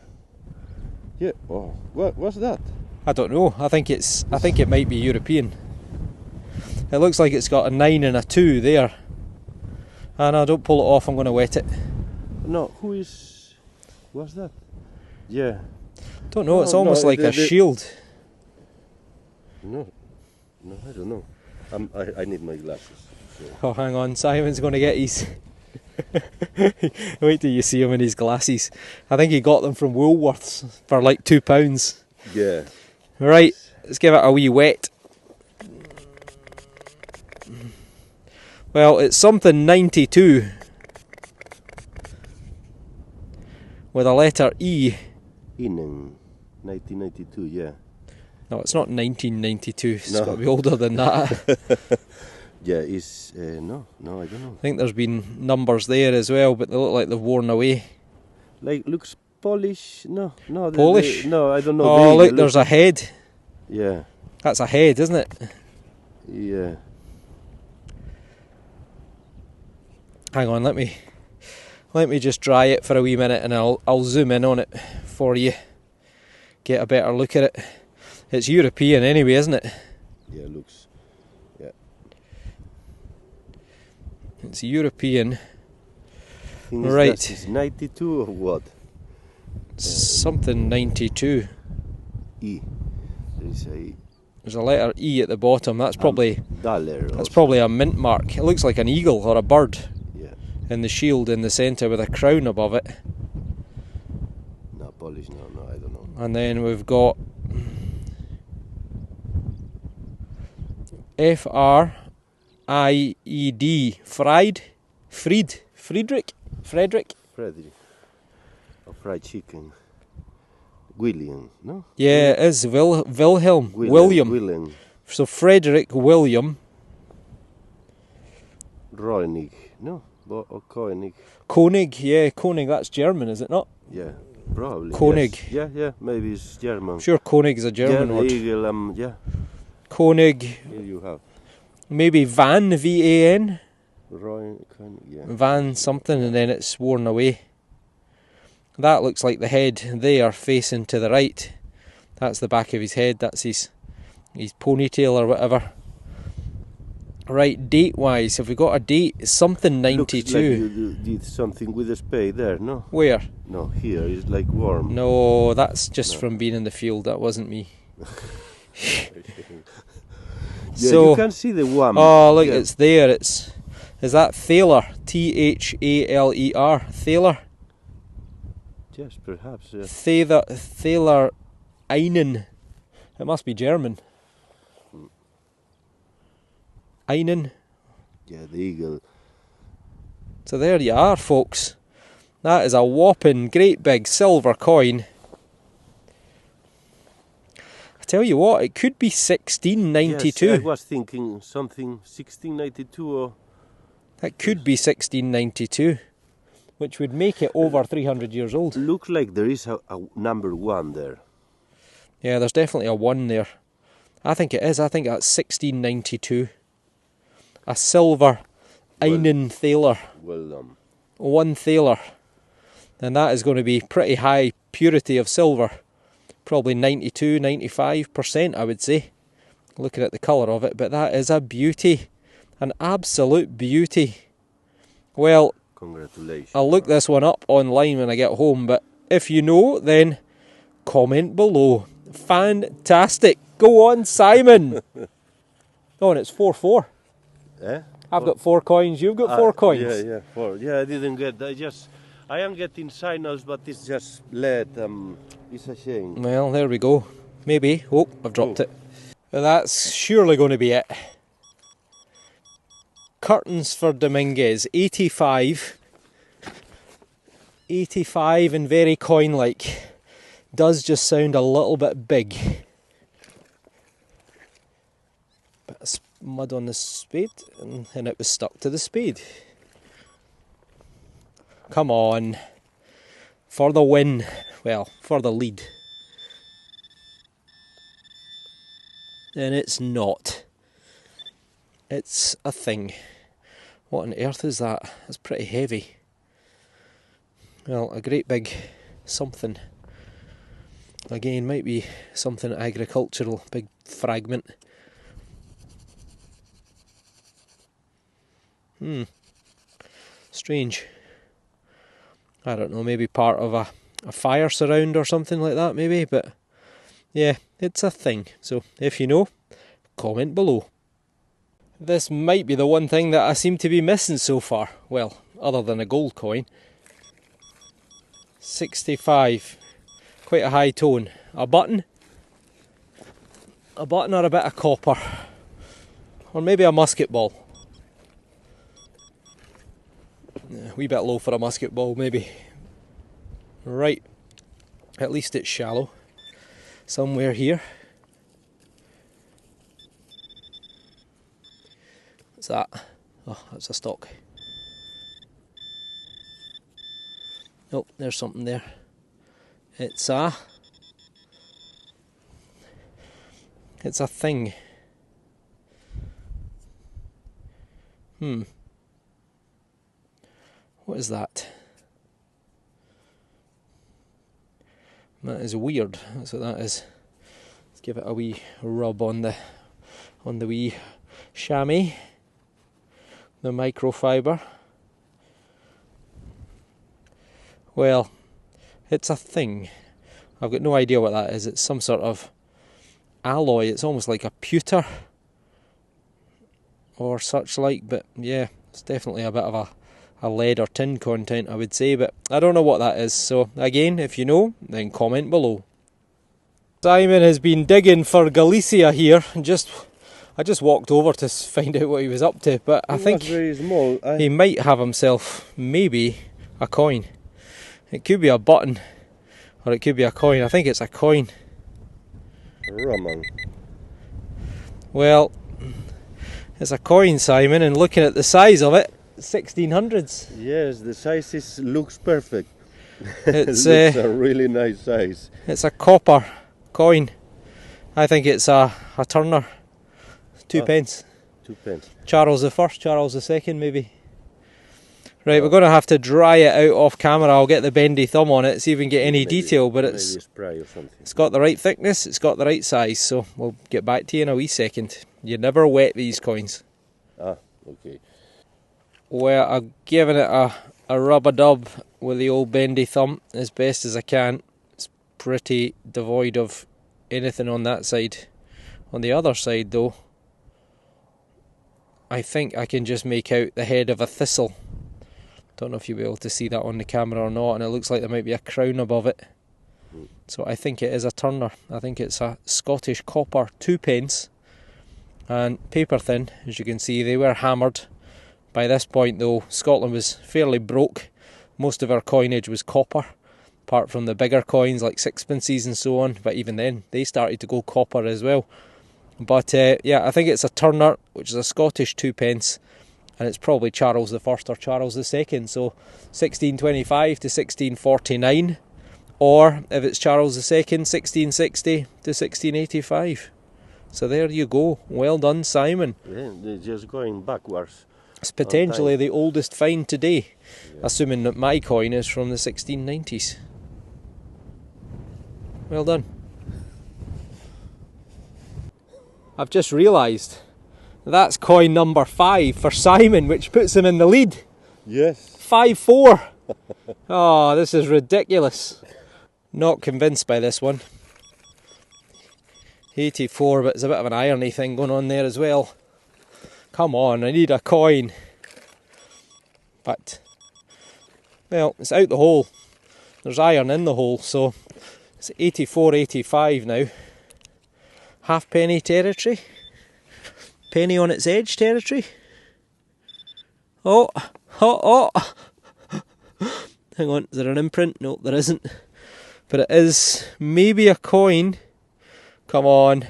Speaker 2: Yeah. Oh. What's that?
Speaker 1: I don't know. I think it might be European. It looks like it's got a 9 and a 2 there. Ah, no, don't pull it off. I'm going to wet it.
Speaker 2: No. What's that? Yeah.
Speaker 1: Don't know. It's almost like a shield.
Speaker 2: No, I don't know. I need my glasses. So.
Speaker 1: Oh, hang on. Simon's going to get his. Wait till you see him in his glasses. I think he got them from Woolworths for like £2.
Speaker 2: Yeah.
Speaker 1: Right, let's give it a wee wet. Well, it's something 92 with a letter E.
Speaker 2: In 1992, yeah.
Speaker 1: No, it's not 1992. It's got to be older than that.
Speaker 2: Yeah, it's no, I don't know.
Speaker 1: I think there's been numbers there as well, but they look like they've worn away.
Speaker 2: Like, looks Polish? No.
Speaker 1: Polish?
Speaker 2: No, I don't know.
Speaker 1: Oh, look, there's a head.
Speaker 2: Yeah.
Speaker 1: That's a head, isn't it?
Speaker 2: Yeah.
Speaker 1: Hang on, let me just dry it for a wee minute, and I'll zoom in on it for you. Get a better look at it. It's European anyway, isn't it?
Speaker 2: Yeah, looks. Yeah.
Speaker 1: It's European.
Speaker 2: Right. It's 92 or what?
Speaker 1: Something 92.
Speaker 2: E.
Speaker 1: There's a letter E at the bottom. That's probably
Speaker 2: that's
Speaker 1: probably a mint mark. It looks like an eagle or a bird.
Speaker 2: Yeah.
Speaker 1: And the shield in the centre with a crown above it.
Speaker 2: No, Polish. No, I don't know.
Speaker 1: And then we've got Fried, Frederick.
Speaker 2: A fried chicken. William, no?
Speaker 1: Yeah, it is William. So Frederick William.
Speaker 2: Roenig, no? Or Koenig.
Speaker 1: Koenig, yeah, Koenig, that's German, is it not?
Speaker 2: Yeah, probably.
Speaker 1: Koenig.
Speaker 2: Yes. Yeah, maybe it's German.
Speaker 1: I'm sure Koenig is a German word.
Speaker 2: Yeah.
Speaker 1: Koenig.
Speaker 2: Here you have.
Speaker 1: Maybe Van, V-A-N.
Speaker 2: Koenig, yeah.
Speaker 1: Van something, and then it's worn away. That looks like the head there facing to the right. That's the back of his head, that's his ponytail or whatever. Right, date-wise, have we got a date? It's something 92.
Speaker 2: Looks like you did something with a spade there, no?
Speaker 1: Where?
Speaker 2: No, here it's like warm.
Speaker 1: No, that's just from being in the field. That wasn't me.
Speaker 2: Yeah,
Speaker 1: So,
Speaker 2: you can see the one.
Speaker 1: oh, look,
Speaker 2: yeah.
Speaker 1: it's there. Is that Thaler? T-H-A-L-E-R. Thaler?
Speaker 2: Yes, perhaps. Yeah.
Speaker 1: Thaler Einen. It must be German. Einen.
Speaker 2: Yeah, the eagle.
Speaker 1: So there you are, folks. That is a whopping great big silver coin. I tell you what, it could be 1692.
Speaker 2: Yes, I was thinking something 1692 or...
Speaker 1: That could be 1692, which would make it over 300 years old.
Speaker 2: Looks like there is a number 1 there.
Speaker 1: Yeah, there's definitely a 1 there. I think it is. I think that's 1692. A silver Einen Thaler.
Speaker 2: Well done.
Speaker 1: 1 Thaler. And that is going to be pretty high purity of silver. Probably 92, 95%, I would say. Looking at the colour of it. But that is a beauty. An absolute beauty. Well,
Speaker 2: congratulations.
Speaker 1: I'll look this one up online when I get home. But if you know, then comment below. Fantastic. Go on, Simon. Oh, and it's 4-4.
Speaker 2: Eh?
Speaker 1: I've got 4 coins. You've got 4 coins.
Speaker 2: Yeah, 4. Yeah, I didn't get. I am getting signals, but it's just lead. It's a shame.
Speaker 1: Well, there we go. Maybe. Oh, I've dropped it. Well, that's surely going to be it. Curtains for Dominguez. 85. 85 and very coin-like. Does just sound a little bit big. Bit of mud on the spade, and it was stuck to the spade. Come on. For the win. Well, for the lead. And it's not. It's a thing. What on earth is that? It's pretty heavy. Well, a great big something. Again, might be something agricultural. Big fragment. Strange. I don't know, maybe part of a fire surround or something like that, maybe. But yeah, it's a thing. So if you know, comment below. This might be the one thing that I seem to be missing so far. Well, other than a gold coin. 65. Quite a high tone. A button? A button or a bit of copper. Or maybe a musket ball. A wee bit low for a musket ball, maybe. Right. At least it's shallow. Somewhere here. What's that? Oh, that's a stock. Oh, there's something there. It's a thing. What is that? That is weird. That's what that is. Let's give it a wee rub on the wee chamois. The microfiber. Well, it's a thing. I've got no idea what that is. It's some sort of alloy. It's almost like a pewter or such like, but yeah, it's definitely a bit of a lead or tin content, I would say, but I don't know what that is. So again, if you know, then comment below. Simon has been digging for Galicia here. I just walked over to find out what he was up to, but I think
Speaker 2: very small.
Speaker 1: he might have himself maybe a coin. It could be a button, or it could be a coin. I think it's a coin.
Speaker 2: Roman.
Speaker 1: Well, it's a coin, Simon, and looking at the size of it, 1600s.
Speaker 2: Yes, the size looks perfect.
Speaker 1: It's
Speaker 2: looks a really nice size.
Speaker 1: It's a copper coin. I think it's a turner. 2 pence.
Speaker 2: 2 pence.
Speaker 1: Charles the First, Charles the Second, maybe. Right, we're going to have to dry it out off camera. I'll get the bendy thumb on it, see if we can get any detail, but it's
Speaker 2: spray or something.
Speaker 1: It's got the right thickness, it's got the right size, so we'll get back to you in a wee second. You never wet these coins.
Speaker 2: Ah, okay.
Speaker 1: Well, I've given it a rub-a-dub with the old bendy thumb as best as I can. It's pretty devoid of anything on that side. On the other side though, I think I can just make out the head of a thistle. Don't know if you'll be able to see that on the camera or not, and it looks like there might be a crown above it. So I think it is a turner. I think it's a Scottish copper 2p, and paper thin, as you can see. They were hammered. By this point though, Scotland was fairly broke. Most of our coinage was copper, apart from the bigger coins like sixpences and so on, but even then they started to go copper as well. But yeah, I think it's a turner, which is a Scottish 2p, and it's probably Charles I or Charles II, so 1625 to 1649, or if it's Charles II, 1660 to 1685. So there you go. Well done, Simon.
Speaker 2: Yeah, they're just going backwards.
Speaker 1: It's potentially the oldest find today, assuming that my coin is from the 1690s. Well done. I've just realised that's coin number 5 for Simon, which puts him in the lead.
Speaker 2: Yes.
Speaker 1: 5-4. Oh, this is ridiculous. Not convinced by this one. 84, but there's a bit of an irony thing going on there as well. Come on, I need a coin. But, well, it's out the hole. There's iron in the hole, so it's 84-85 now. Halfpenny territory. Penny on its edge territory. Oh. Hang on, is there an imprint? No, there isn't. But it is maybe a coin. Come on.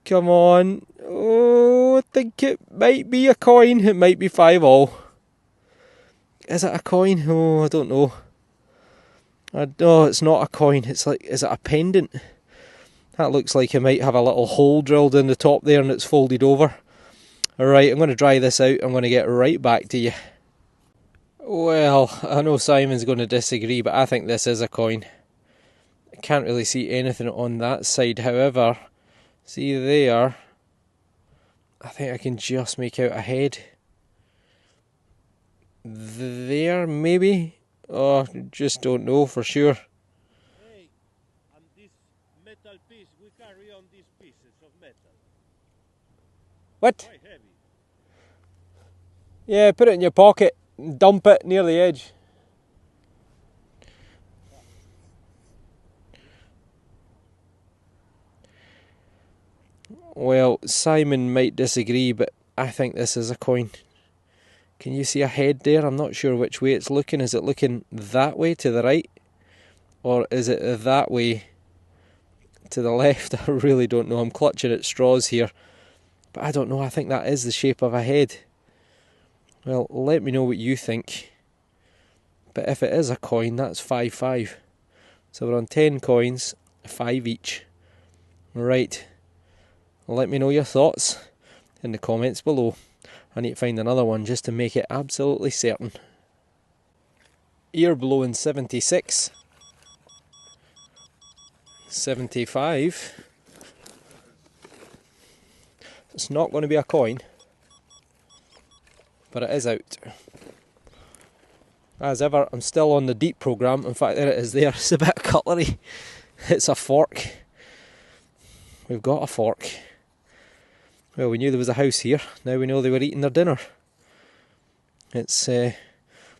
Speaker 1: Come on. Oh, I think it might be a coin. It might be 5-all. Is it a coin? Oh, I don't know. No, it's not a coin. It's like, is it a pendant? That looks like it might have a little hole drilled in the top there and it's folded over. Alright, I'm going to dry this out. I'm going to get right back to you. Well, I know Simon's going to disagree, but I think this is a coin. I can't really see anything on that side. However, see there, I think I can just make out a head. There, maybe? Oh, just don't know for sure.
Speaker 2: Hey, and this metal piece, we carry on these pieces of metal.
Speaker 1: What?
Speaker 2: Quite heavy.
Speaker 1: Yeah, put it in your pocket and dump it near the edge. Well, Simon might disagree, but I think this is a coin. Can you see a head there? I'm not sure which way it's looking. Is it looking that way to the right? Or is it that way to the left? I really don't know. I'm clutching at straws here. But I don't know. I think that is the shape of a head. Well, let me know what you think. But if it is a coin, that's 5-5. So we're on 10 coins, 5 each. Right. Let me know your thoughts in the comments below. I need to find another one just to make it absolutely certain. Ear blowing 76. 75. It's not going to be a coin, but it is out. As ever, I'm still on the deep programme. In fact, there it is there. It's a bit of cutlery. It's a fork. We've got a fork. Well, we knew there was a house here. Now we know they were eating their dinner. It's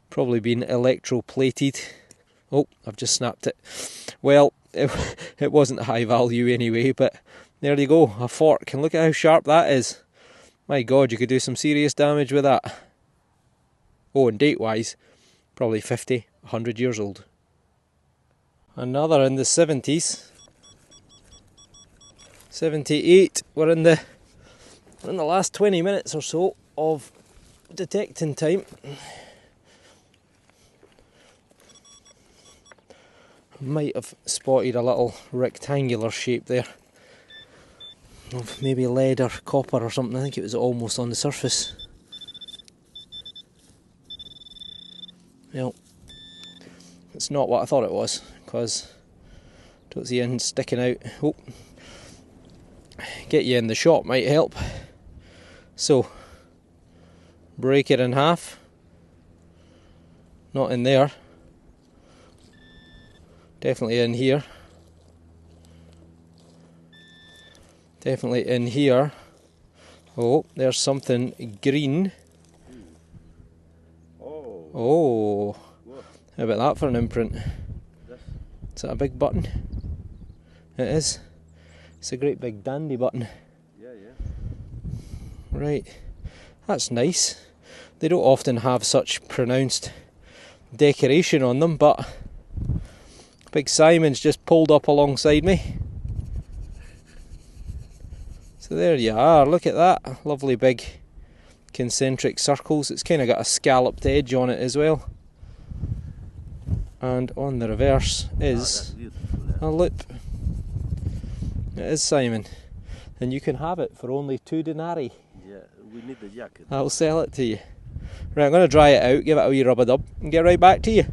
Speaker 1: probably been electroplated. Oh, I've just snapped it. Well, it wasn't high value anyway, but there you go, a fork. And look at how sharp that is. My God, you could do some serious damage with that. Oh, and date-wise, probably 50, 100 years old. Another in the 70s. 78. We're in the last 20 minutes or so of detecting time. Might have spotted a little rectangular shape there of maybe lead or copper or something. I think it was almost on the surface. Well, it's not what I thought it was, because I don't see anything sticking out. Oh, get you in the shop might help. So, break it in half. Not in there. Definitely in here. Definitely in here. Oh, there's something green. Oh, how about that for an imprint? Is that a big button? It is. It's a great big dandy button.
Speaker 2: Yeah.
Speaker 1: Right, that's nice. They don't often have such pronounced decoration on them, but Big Simon's just pulled up alongside me. So there you are, look at that. Lovely big concentric circles. It's kind of got a scalloped edge on it as well. And on the reverse is a loop. It is, Simon. And you can have it for only 2 denarii.
Speaker 2: Yeah, we need the jacket.
Speaker 1: I'll sell it to you. Right, I'm going to dry it out, give it a wee rub-a-dub, and get right back to you.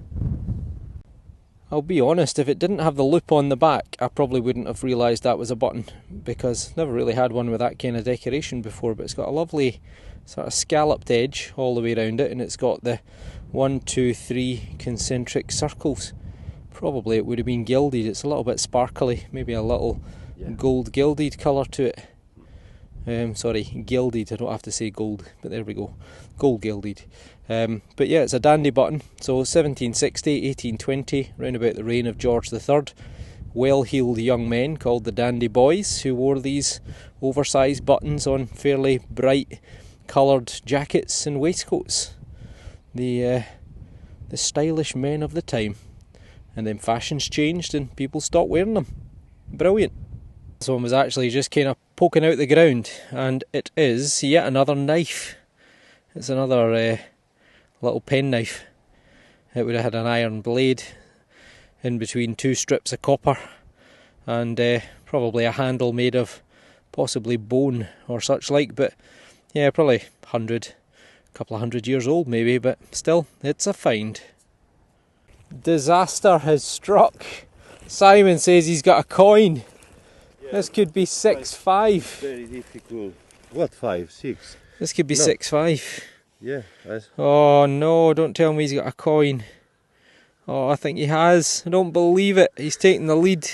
Speaker 1: I'll be honest, if it didn't have the loop on the back, I probably wouldn't have realised that was a button, because I've never really had one with that kind of decoration before, but it's got a lovely sort of scalloped edge all the way around it, and it's got the 1, 2, 3 concentric circles. Probably it would have been gilded. It's a little bit sparkly, maybe a little gold gilded colour to it. Sorry, gilded, I don't have to say gold, but there we go, gold gilded. But yeah, it's a dandy button. So 1760, 1820, round about the reign of George III, well-heeled young men called the dandy boys who wore these oversized buttons on fairly bright coloured jackets and waistcoats. The stylish men of the time. And then fashions changed and people stopped wearing them. Brilliant. This one was actually just kind of poking out the ground, and it is yet another knife. It's another little pen knife. It would have had an iron blade in between 2 strips of copper, and probably a handle made of possibly bone or such like, but yeah, probably a couple of hundred years old maybe, but still, it's a find. Disaster has struck. Simon says he's got a coin. Yeah, this could be 6.5.
Speaker 2: Very difficult. What 5, 6?
Speaker 1: This could be 6.5.
Speaker 2: Yeah.
Speaker 1: Oh no, don't tell me he's got a coin. Oh, I think he has. I don't believe it. He's taking the lead.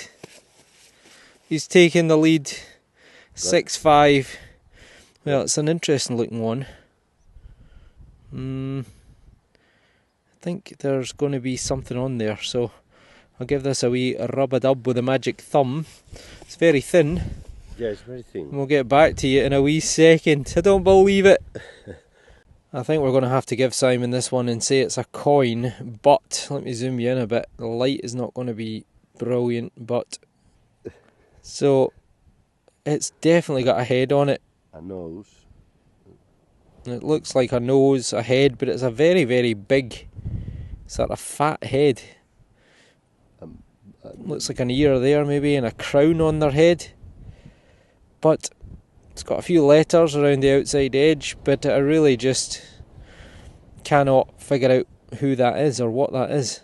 Speaker 1: He's taking the lead. 6.5. Well, it's an interesting looking one. I think there's going to be something on there, so I'll give this a wee rub-a-dub with a magic thumb. It's very thin.
Speaker 2: Yeah, it's very thin.
Speaker 1: And we'll get back to you in a wee second. I don't believe it. I think we're going to have to give Simon this one and say it's a coin, but let me zoom you in a bit. The light is not going to be brilliant, but so it's definitely got a head on it.
Speaker 2: A nose.
Speaker 1: It looks like a nose, a head, but it's a very, very big sort of fat head. Looks like an ear there maybe, and a crown on their head. But it's got a few letters around the outside edge, but I really just cannot figure out who that is or what that is.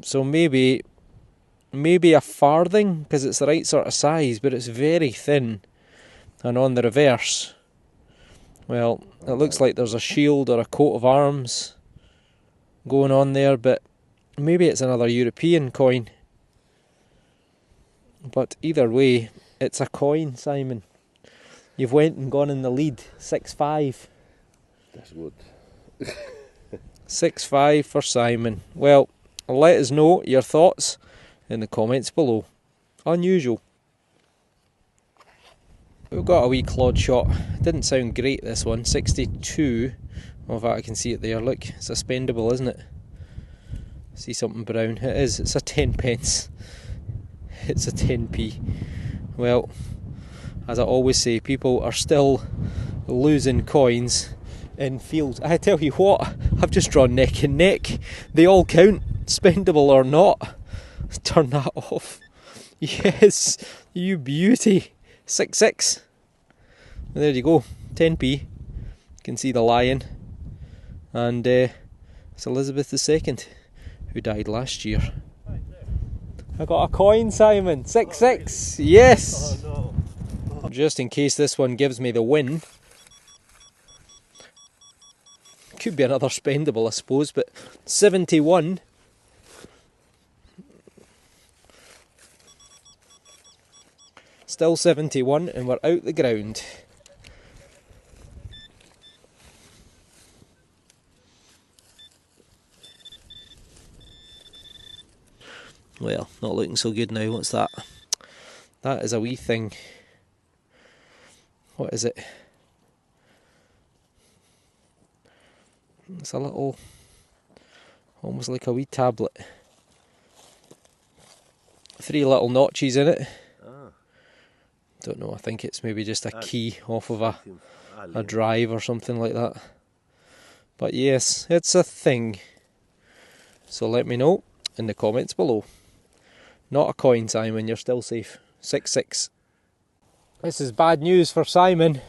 Speaker 1: So maybe a farthing, because it's the right sort of size, but it's very thin. And on the reverse, well, it looks like there's a shield or a coat of arms going on there, but maybe it's another European coin. But either way, it's a coin, Simon. You've went and gone in the lead. 6.5.
Speaker 2: That's good.
Speaker 1: 6.5 for Simon. Well, let us know your thoughts in the comments below. Unusual. We've got a wee clod shot. Didn't sound great, this one. 62. Well, in fact, I can see it there. Look, it's expendable, isn't it? See something brown. It is. It's a 10 pence. It's a 10p. Well, as I always say, people are still losing coins in fields. I tell you what, I've just drawn neck and neck. They all count, spendable or not. Turn that off. Yes, you beauty. 6.6. There you go, 10p. You can see the lion. And it's Elizabeth II, who died last year. I got a coin, Simon. 6.6. Yes.
Speaker 2: Oh, no.
Speaker 1: Just in case this one gives me the win, could be another spendable, I suppose, but 71. Still 71, and we're out the ground. Well, not looking so good now. What's that? That is a wee thing. What is it? It's a little, almost like a wee tablet. 3 little notches in it. Don't know, I think it's maybe just a key off of a drive or something like that. But yes, it's a thing. So let me know in the comments below. Not a coin, Simon, you're still safe. 6-6. This is bad news for Simon.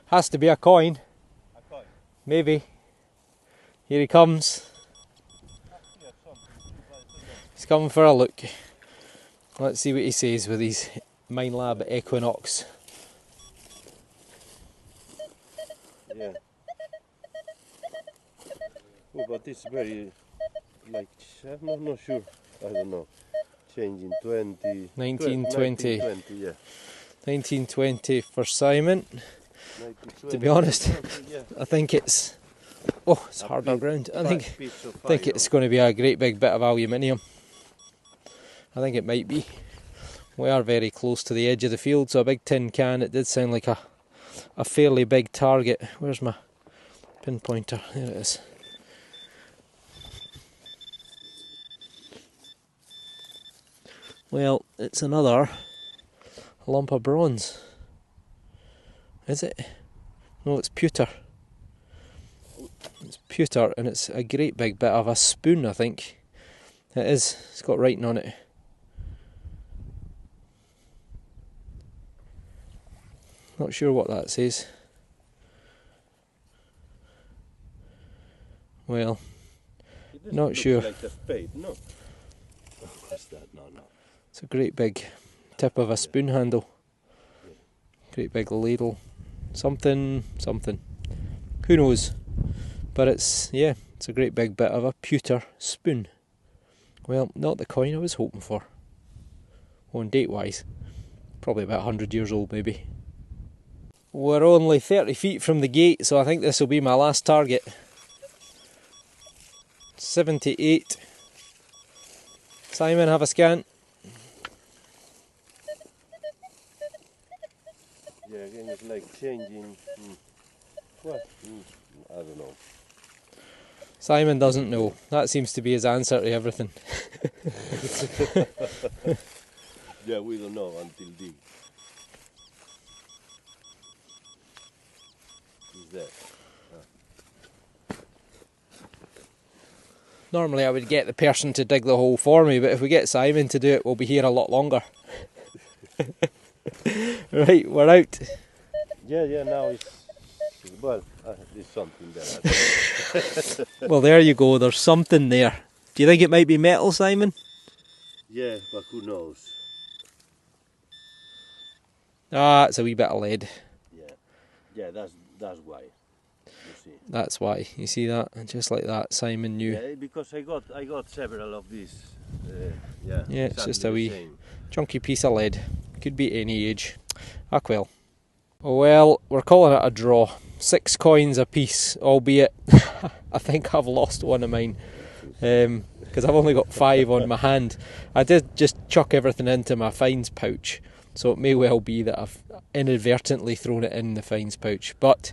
Speaker 1: Has to be a coin. A coin? Maybe. Here he comes. He's coming for a look. Let's see what he says with his MINELAB EQUINOX.
Speaker 2: Yeah. Oh, but it's very, like, I'm not sure. I don't know. Changing 20.
Speaker 1: 1920.
Speaker 2: 1920, yeah.
Speaker 1: 1920 for Simon.
Speaker 2: 1920.
Speaker 1: To be honest,
Speaker 2: Yeah.
Speaker 1: I think it's... Oh, it's harder ground. I think it's going to be a great big bit of aluminium. I think it might be. We are very close to the edge of the field, so a big tin can. It did sound like a fairly big target. Where's my pinpointer? There it is. Well, it's another lump of bronze. Is it? No, it's pewter. It's pewter, and it's a great big bit of a spoon, I think. It is. It's got writing on it. Not sure what that says. Well, not sure.
Speaker 2: Like a spade, no. Oh, what's that? No.
Speaker 1: It's a great big tip of a spoon handle. Great big ladle. Something. Who knows? But it's, yeah, it's a great big bit of a pewter spoon. Well, not the coin I was hoping for. On date wise, probably about 100 years old maybe. We're only 30 feet from the gate, so I think this will be my last target. 78. Simon, have a scan.
Speaker 2: Yeah, again it's like changing. What? I don't know.
Speaker 1: Simon doesn't know. That seems to be his answer to everything.
Speaker 2: Yeah, we don't know until the. Is that?
Speaker 1: Normally I would get the person to dig the hole for me, but if we get Simon to do it, we'll be here a lot longer. Right, we're out.
Speaker 2: Yeah, now it's well, there's something there.
Speaker 1: Well, there you go, there's something there. Do you think it might be metal, Simon?
Speaker 2: Yeah, but who knows?
Speaker 1: Ah, it's a wee bit of lead.
Speaker 2: Yeah, that's why. You see.
Speaker 1: That's why. You see that? Just like that, Simon knew.
Speaker 2: Yeah, because I got several of these.
Speaker 1: Yeah, it's just a wee chunky piece of lead. Could be any age. Ah, well. Well, we're calling it a draw. 6 coins a piece, albeit I think I've lost one of mine. Because I've only got 5 on my hand. I did just chuck everything into my fines pouch, so it may well be that I've inadvertently thrown it in the fines pouch. But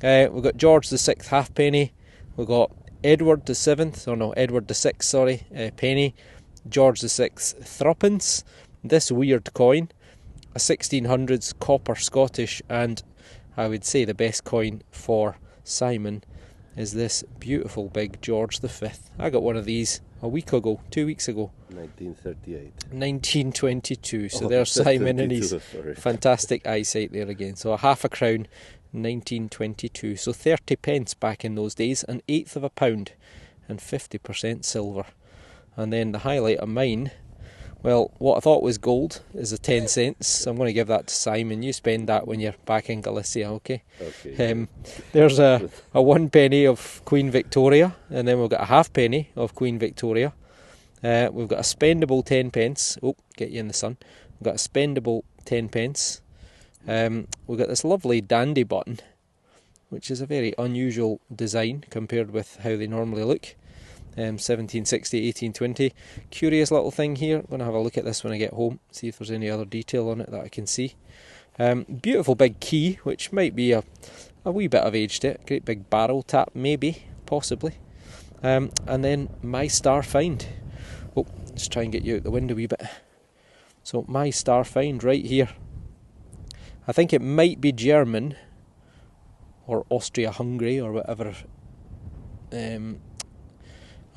Speaker 1: we've got George the 6th halfpenny, we've got Edward the 7th, or no, Edward the 6th, sorry, penny, George the 6th threepence, this weird coin, a 1600s copper Scottish, and I would say the best coin for Simon is this beautiful big George the 5th. I got one of these a week ago, 2 weeks ago.
Speaker 2: 1938.
Speaker 1: 1922, so there's Simon and his fantastic eyesight there again. So a half a crown, 1922, so 30 pence back in those days, an eighth of a pound, and 50% silver. And then the highlight of mine Well, what I thought was gold is a 10 cents, so I'm going to give that to Simon. You spend that when you're back in Galicia, okay?
Speaker 2: Okay.
Speaker 1: There's a 1 penny of Queen Victoria, and then we've got a halfpenny of Queen Victoria. We've got a spendable 10 pence. Oh, get you in the sun. We've got a spendable 10 pence. We've got this lovely dandy button, which is a very unusual design compared with how they normally look. 1760, 1820. Curious little thing here. I'm going to have a look at this when I get home, see if there's any other detail on it that I can see. Beautiful big key, which might be a wee bit of age to it. Great big barrel tap, maybe, possibly. And then my star find. Oh, let's try and get you out the window a wee bit. So my star find right here. I think it might be German or Austria-Hungary or whatever.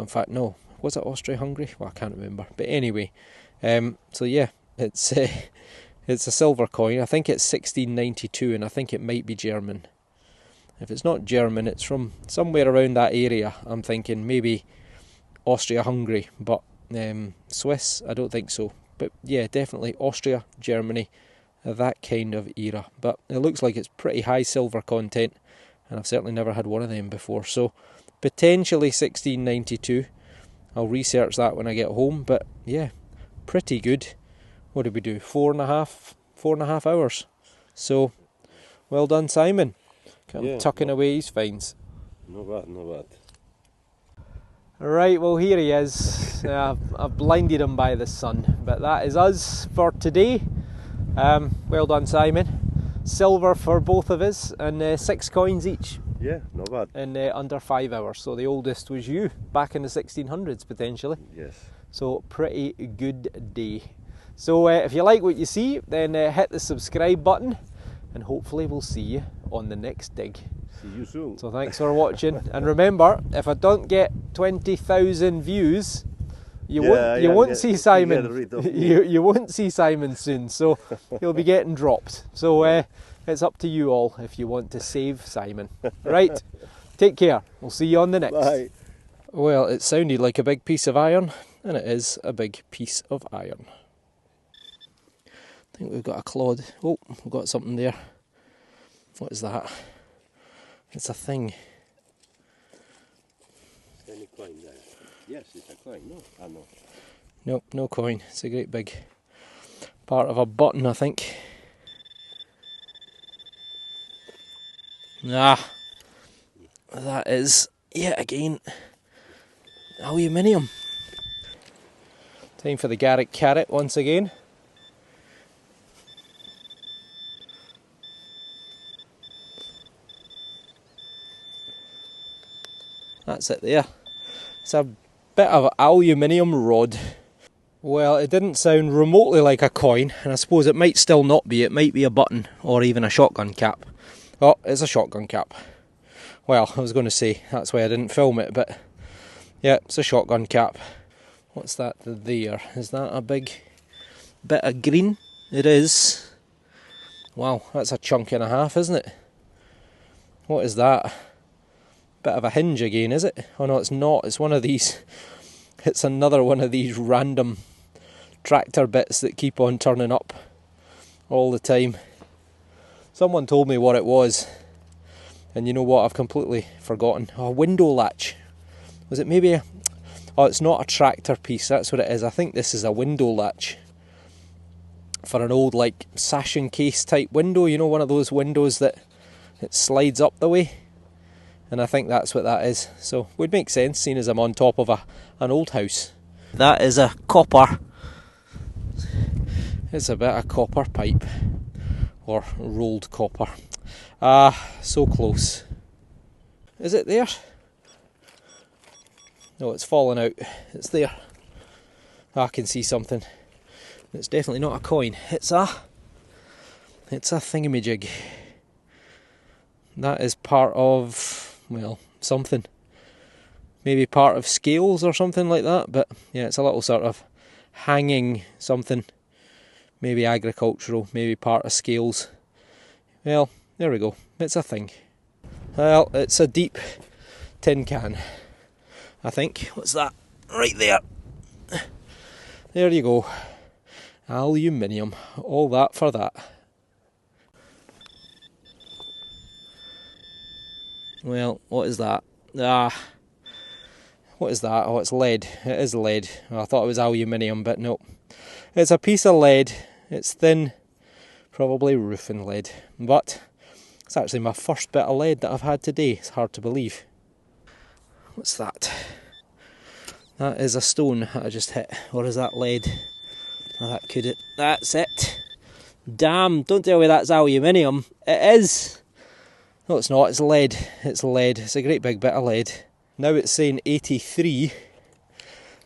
Speaker 1: In fact, no. Was it Austria-Hungary? Well, I can't remember. But anyway, so yeah, it's a silver coin. I think it's 1692, and I think it might be German. If it's not German, it's from somewhere around that area. I'm thinking maybe Austria-Hungary, but Swiss, I don't think so. But yeah, definitely Austria, Germany, that kind of era. But it looks like it's pretty high silver content, and I've certainly never had one of them before. So potentially 1692. I'll research that when I get home, but yeah, pretty good. What did we do? 4.5 hours. So, well done, Simon. Tucking away his finds.
Speaker 2: No bad, no bad.
Speaker 1: Right, well here he is. I've blinded him by the sun, but that is us for today. Well done, Simon. Silver for both of us, and 6 coins each.
Speaker 2: Yeah, not bad.
Speaker 1: In under 5 hours. So the oldest was you, back in the 1600s potentially.
Speaker 2: Yes.
Speaker 1: So pretty good day. So if you like what you see, then hit the subscribe button, and hopefully we'll see you on the next dig.
Speaker 2: See you soon.
Speaker 1: So thanks for watching, and remember, if I don't get 20,000 views, you won't see Simon. You won't see Simon soon. So he'll be getting dropped. So. It's up to you all if you want to save Simon. Right, take care. We'll see you on the next.
Speaker 2: Bye.
Speaker 1: Well, it sounded like a big piece of iron, and it is a big piece of iron. I think we've got a clod. Oh, we've got something there. What is that? It's a thing.
Speaker 2: Any coin there? Yes, it's a coin. No? Ah, no.
Speaker 1: Nope, no coin. It's a great big part of a button, I think. Ah, that is, yet again, aluminium. Time for the Garrick carrot once again. That's it there. It's a bit of an aluminium rod. Well, it didn't sound remotely like a coin, and I suppose it might still not be. It might be a button or even a shotgun cap. Oh, it's a shotgun cap. Well, I was going to say, that's why I didn't film it, but yeah, it's a shotgun cap. What's that there? Is that a big bit of green? It is. Wow, that's a chunk and a half, isn't it? What is that? Bit of a hinge again, is it? Oh no, it's not. It's one of these. It's another one of these random tractor bits that keep on turning up all the time. Someone told me what it was, and you know what, I've completely forgotten. Oh, a window latch. Was it maybe a... Oh, it's not a tractor piece, that's what it is. I think this is a window latch for an old, like, sash and case type window. You know, one of those windows that it slides up the way. And I think that's what that is. So, would make sense, seeing as I'm on top of an old house. That is a copper. It's a bit of copper pipe. Or rolled copper. Ah, so close. Is it there? No, it's fallen out. It's there. I can see something. It's definitely not a coin. It's a thingamajig. That is part of, well, something. Maybe part of scales or something like that. But yeah, it's a little sort of hanging something. Maybe agricultural, maybe part of scales. Well, there we go. It's a thing. Well, it's a deep tin can, I think. What's that? Right there. There you go. Aluminium, all that for that. Well, what is that? What is that? Oh, it's lead. It is lead. Well, I thought it was aluminium, but no. It's a piece of lead. It's thin, probably roofing lead. But it's actually my first bit of lead that I've had today. It's hard to believe. What's that? That is a stone that I just hit. Or is that lead? Oh, that could it. That's it. Damn, don't tell me that's aluminium. It is. No, it's not. It's lead. It's lead. It's a great big bit of lead. Now it's saying 83.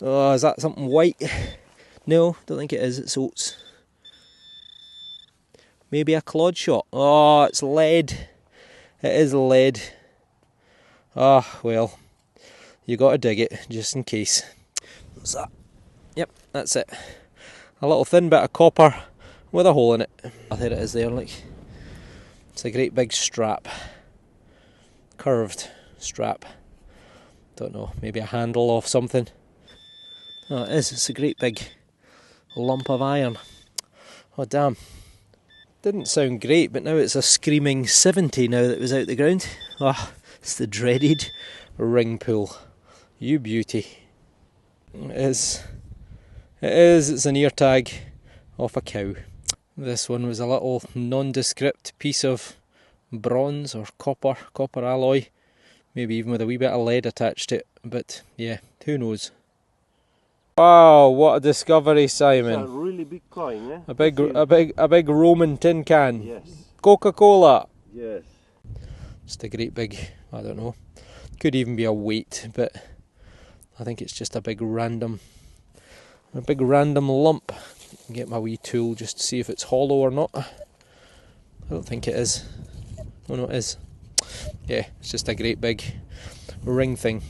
Speaker 1: Oh, is that something white? No, don't think it is. It's oats. Maybe a clod shot. Oh, it's lead. It is lead. Ah, well, you got to dig it just in case. What's that? Yep, that's it. A little thin bit of copper with a hole in it. Oh, there it is there, look. It's a great big strap. Curved strap. Don't know, maybe a handle of something. Oh, it is. It's a great big lump of iron. Oh, damn. Didn't sound great, but now it's a screaming 70 now that it was out the ground. Ah, it's the dreaded ring pull. You beauty. It is. It is. It's an ear tag off a cow. This one was a little nondescript piece of bronze or copper alloy. Maybe even with a wee bit of lead attached to it. But yeah, who knows. Wow, what a discovery, Simon.
Speaker 2: It's a really big coin, eh?
Speaker 1: A big Roman tin can.
Speaker 2: Yes.
Speaker 1: Coca-Cola.
Speaker 2: Yes.
Speaker 1: Just a great big, I don't know. Could even be a weight, but I think it's just a big random lump. Get my wee tool just to see if it's hollow or not. I don't think it is. Oh no, it is. Yeah, it's just a great big ring thing.